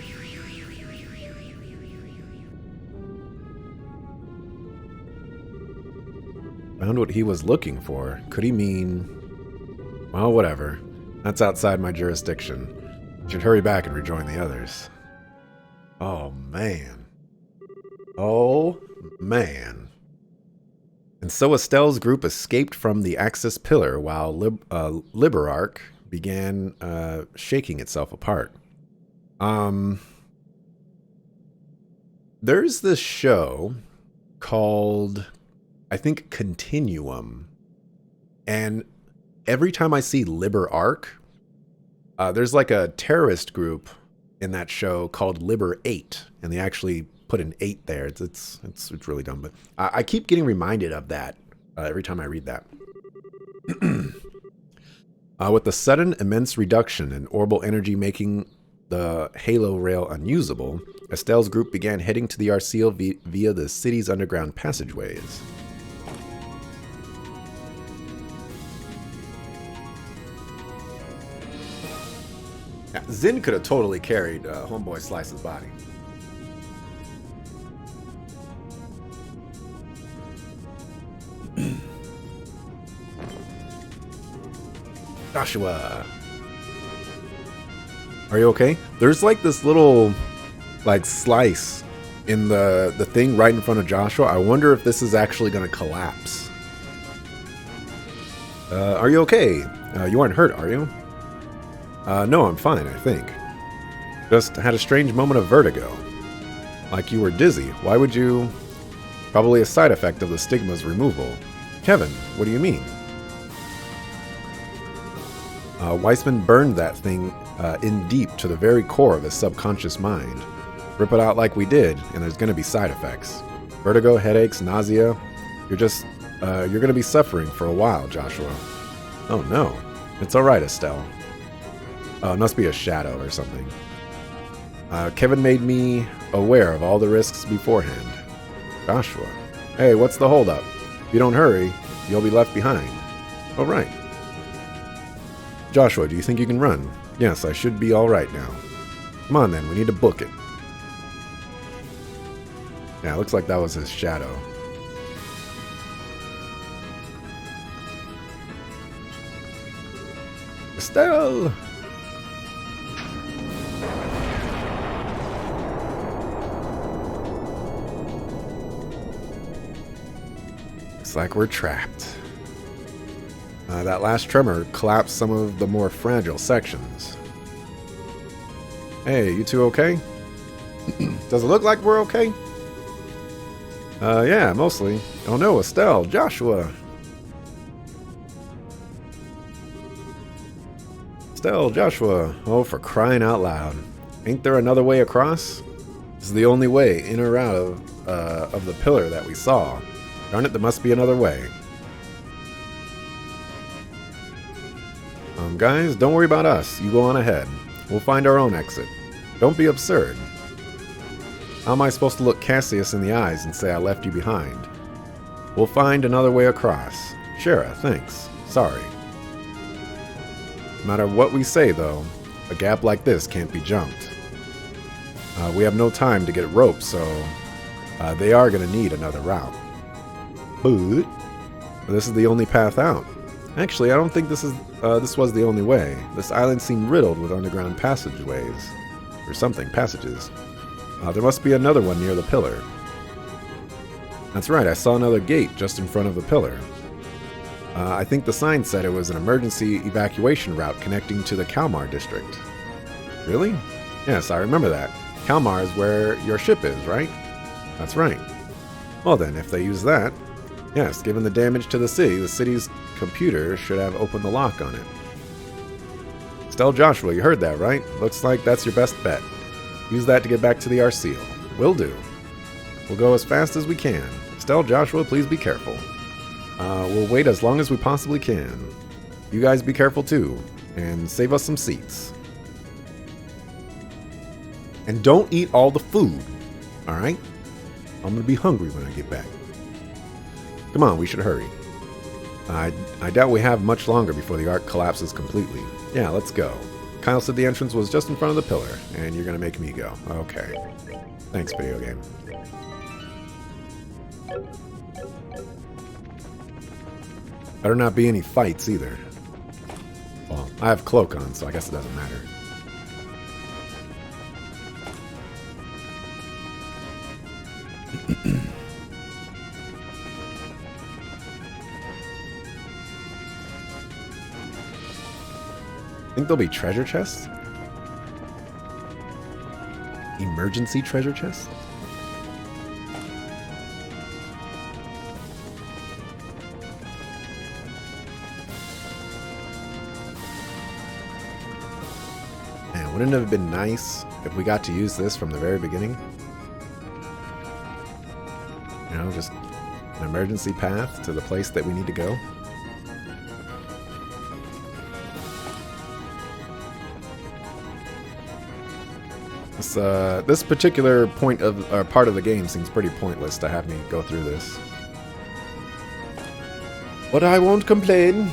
Found what he was looking for. Could he mean... Well, whatever. That's outside my jurisdiction. Should hurry back and rejoin the others. Oh, man. Oh, man. And so Estelle's group escaped from the Axis Pillar while Liberarch began shaking itself apart. There's this show called, I think, Continuum. And every time I see Liberarch, there's like a terrorist group in that show called Liber 8, and they actually put an 8 there. It's really dumb, but I keep getting reminded of that every time I read that. With the sudden immense reduction in orbital energy making the Halo rail unusable, Estelle's group began heading to the Arceal via the city's underground passageways. Yeah, Zin could have totally carried Homeboy Slice's body. Joshua, are you okay? There's like this little like slice in the thing right in front of Joshua. I wonder if this is actually going to collapse. Are you okay? You aren't hurt, are you? No, I'm fine, I think. Just had a strange moment of vertigo. Like you were dizzy. Why would you? Probably a side effect of the stigma's removal. Kevin, what do you mean? Weissman burned that thing in deep to the very core of his subconscious mind. Rip it out like we did, and there's going to be side effects. Vertigo, headaches, nausea. You're going to be suffering for a while, Joshua. Oh no. It's alright, Estelle. It must be a shadow or something. Kevin made me aware of all the risks beforehand. Joshua. Hey, what's the holdup? If you don't hurry, you'll be left behind. Oh, right. Joshua, do you think you can run? Yes, I should be alright now. Come on then, we need to book it. Yeah, looks like that was his shadow. Estelle! Looks like we're trapped. That last tremor collapsed some of the more fragile sections. Hey, you two okay? Does it look like we're okay? Yeah, mostly. Oh no, Estelle, Joshua. Estelle, Joshua. Oh, for crying out loud. Ain't there another way across? This is the only way in or out of the pillar that we saw. Darn it, there must be another way. Guys, don't worry about us. You go on ahead. We'll find our own exit. Don't be absurd. How am I supposed to look Cassius in the eyes and say I left you behind? We'll find another way across. Shara, thanks. Sorry. No matter what we say, though, a gap like this can't be jumped. We have no time to get ropes, so they are going to need another route. But this is the only path out. Actually, I don't think this was the only way. This island seemed riddled with underground passageways. Or something, passages. There must be another one near the pillar. That's right, I saw another gate just in front of the pillar. I think the sign said it was an emergency evacuation route connecting to the Kalmar district. Really? Yes, I remember that. Kalmar is where your ship is, right? That's right. Well then, if they use that... Yes, given the damage to the city's computer should have opened the lock on it. Estelle, Joshua, you heard that, right? Looks like that's your best bet. Use that to get back to the Arceal. Will do. We'll go as fast as we can. Estelle, Joshua, please be careful. We'll wait as long as we possibly can. You guys be careful too, and save us some seats. And don't eat all the food, alright? I'm gonna be hungry when I get back. Come on, we should hurry. I doubt we have much longer before the arc collapses completely. Yeah, let's go. Kyle said the entrance was just in front of the pillar, and you're gonna make me go. Okay. Thanks, video game. Better not be any fights either. Well, I have cloak on, so I guess it doesn't matter. Think there'll be treasure chests? Emergency treasure chests? Man, wouldn't it have been nice if we got to use this from the very beginning? You know, just an emergency path to the place that we need to go. This particular point of part of the game seems pretty pointless to have me go through this. But I won't complain.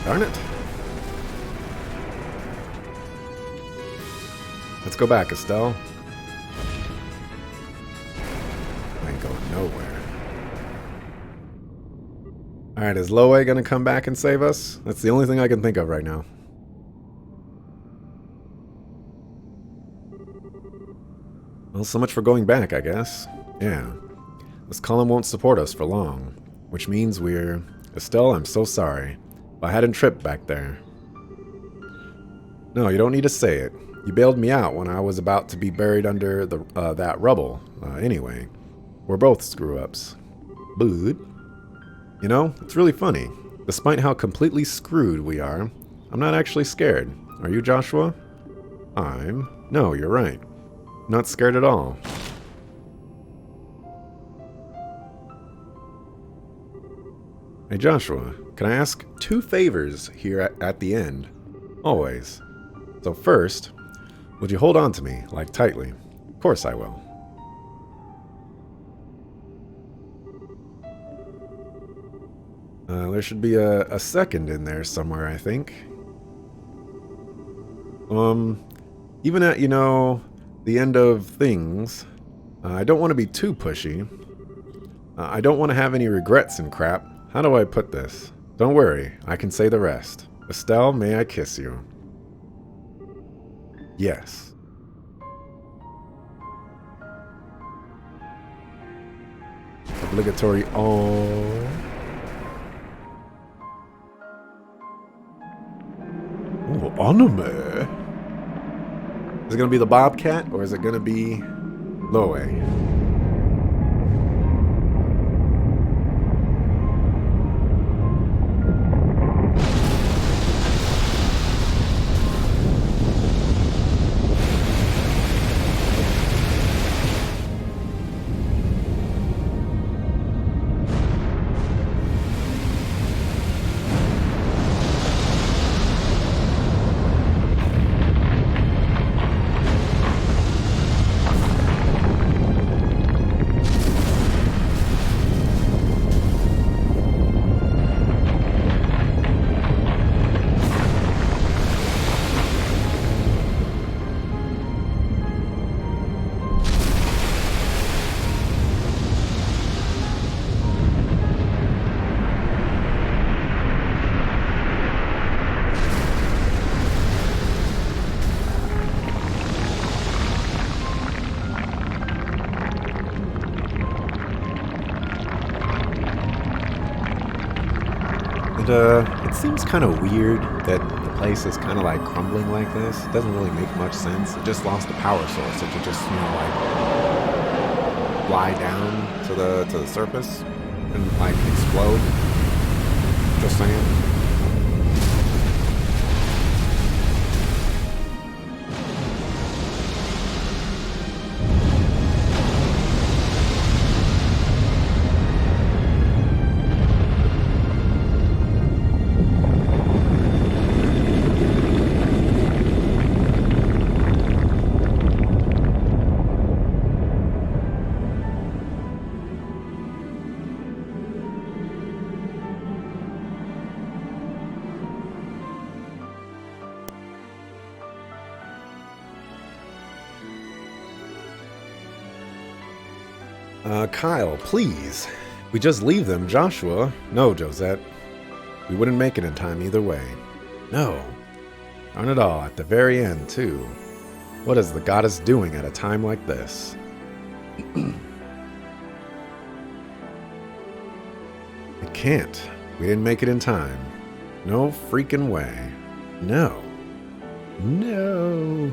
Darn it. Let's go back, Estelle. I ain't going nowhere. Alright, is Loe gonna come back and save us? That's the only thing I can think of right now. Well, so much for going back, I guess. Yeah. This column won't support us for long. Which means we're... Estelle, I'm so sorry. I hadn't tripped back there. No, you don't need to say it. You bailed me out when I was about to be buried under that rubble. Anyway, we're both screw-ups. But, you know, it's really funny. Despite how completely screwed we are, I'm not actually scared. Are you, Joshua? No, you're right. Not scared at all. Hey, Joshua, can I ask 2 favors here at the end? Always. So first, would you hold on to me, like tightly? Of course I will. There should be a second in there somewhere, I think. Even at, you know, the end of things, I don't want to be too pushy. I don't want to have any regrets and crap. How do I put this? Don't worry, I can say the rest. Estelle, may I kiss you? Yes. Obligatory oh. Oh, anime. Is it gonna be the Bobcat or is it gonna be Loe? It seems kind of weird that the place is kind of like crumbling like this. It doesn't really make much sense. It just lost a power source. It could just, you know, like lie down to the surface and like explode. Just saying. Kyle, please. We just leave them, Joshua. No, Josette. We wouldn't make it in time either way. No. Darn it all, at the very end, too. What is the goddess doing at a time like this? It can't. We didn't make it in time. No freaking way. No. No.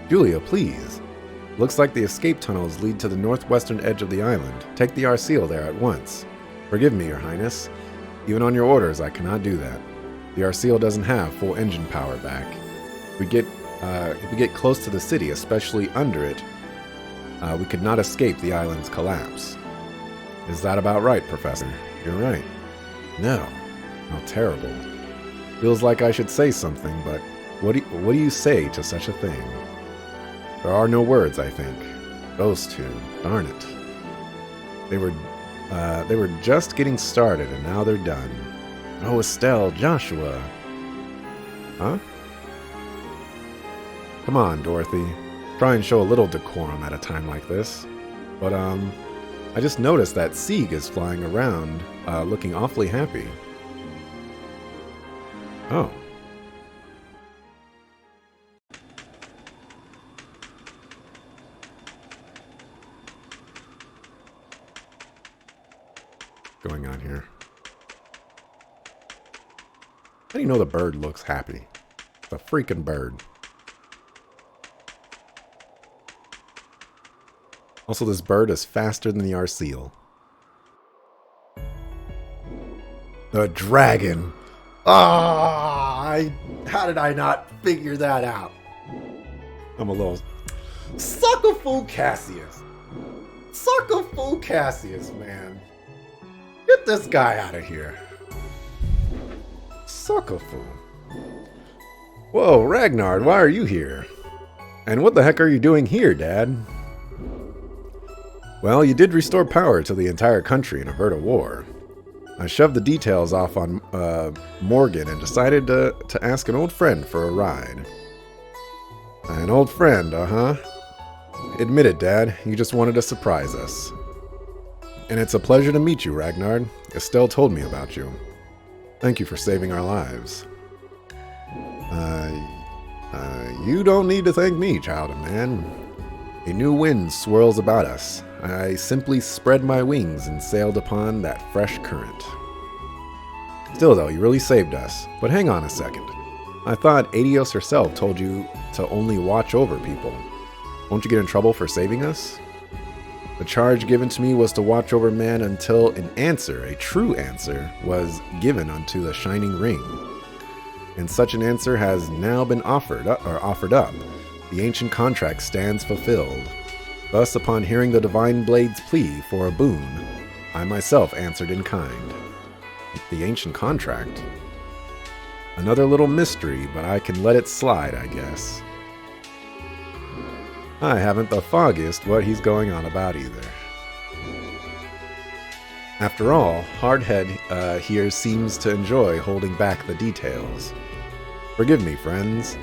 Julia, please. Looks like the escape tunnels lead to the northwestern edge of the island. Take the Arseal there at once. Forgive me, Your Highness. Even on your orders, I cannot do that. The Arseal doesn't have full engine power back. If we get close to the city, especially under it, we could not escape the island's collapse. Is that about right, Professor? You're right. No. How terrible. Feels like I should say something, but what do you say to such a thing? There are no words, I think. Those two. Darn it. They were just getting started, and now they're done. Oh, Estelle, Joshua. Huh? Come on, Dorothy. Try and show a little decorum at a time like this. But, I just noticed that Sieg is flying around, looking awfully happy. Oh. Going on here? How do you know the bird looks happy? It's a freaking bird. Also, this bird is faster than the Arceal. The dragon! Ah! How did I not figure that out? I'm a little... Suckerful Cassius! Suckerful Cassius, man. Get this guy out of here. Suckerful. Whoa, Ragnar, why are you here? And what the heck are you doing here, Dad? Well, you did restore power to the entire country and avert a war. I shoved the details off on Morgan and decided to ask an old friend for a ride. An old friend, uh-huh. Admit it, Dad, you just wanted to surprise us. And it's a pleasure to meet you, Ragnar. Estelle told me about you. Thank you for saving our lives. You don't need to thank me, child of man. A new wind swirls about us. I simply spread my wings and sailed upon that fresh current. Still, though, you really saved us. But hang on a second. I thought Adios herself told you to only watch over people. Won't you get in trouble for saving us? The charge given to me was to watch over man until an answer, a true answer, was given unto the Shining Ring. And such an answer has now been offered up. The ancient contract stands fulfilled. Thus, upon hearing the Divine Blade's plea for a boon, I myself answered in kind. The ancient contract? Another little mystery, but I can let it slide, I guess. I haven't the foggiest what he's going on about either. After all, Hardhead here seems to enjoy holding back the details. Forgive me, friends.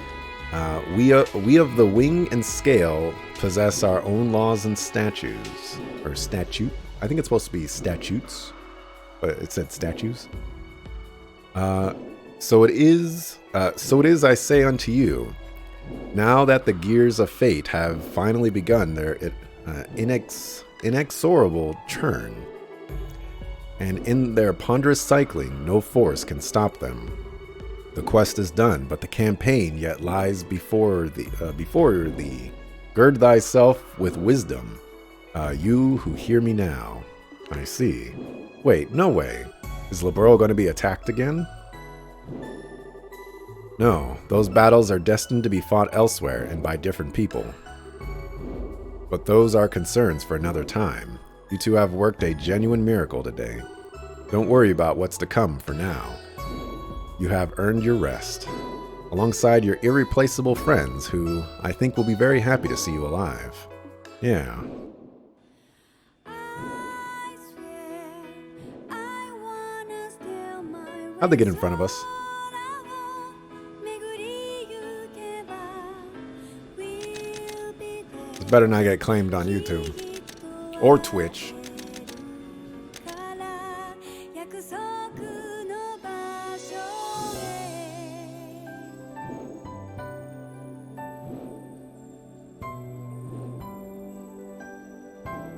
We of the Wing and Scale possess our own laws and statutes. Or statute. I think it's supposed to be statutes. But it said statues. So it is, I say unto you, now that the gears of fate have finally begun their inexorable churn, and in their ponderous cycling no force can stop them. The quest is done, but the campaign yet lies before thee. Gird thyself with wisdom, you who hear me now. I see. Wait, no way. Is Liberl going to be attacked again? No, those battles are destined to be fought elsewhere and by different people. But those are concerns for another time. You two have worked a genuine miracle today. Don't worry about what's to come for now. You have earned your rest, alongside your irreplaceable friends who I think will be very happy to see you alive. Yeah. How'd they get in front of us? It's better not get claimed on YouTube. Or Twitch.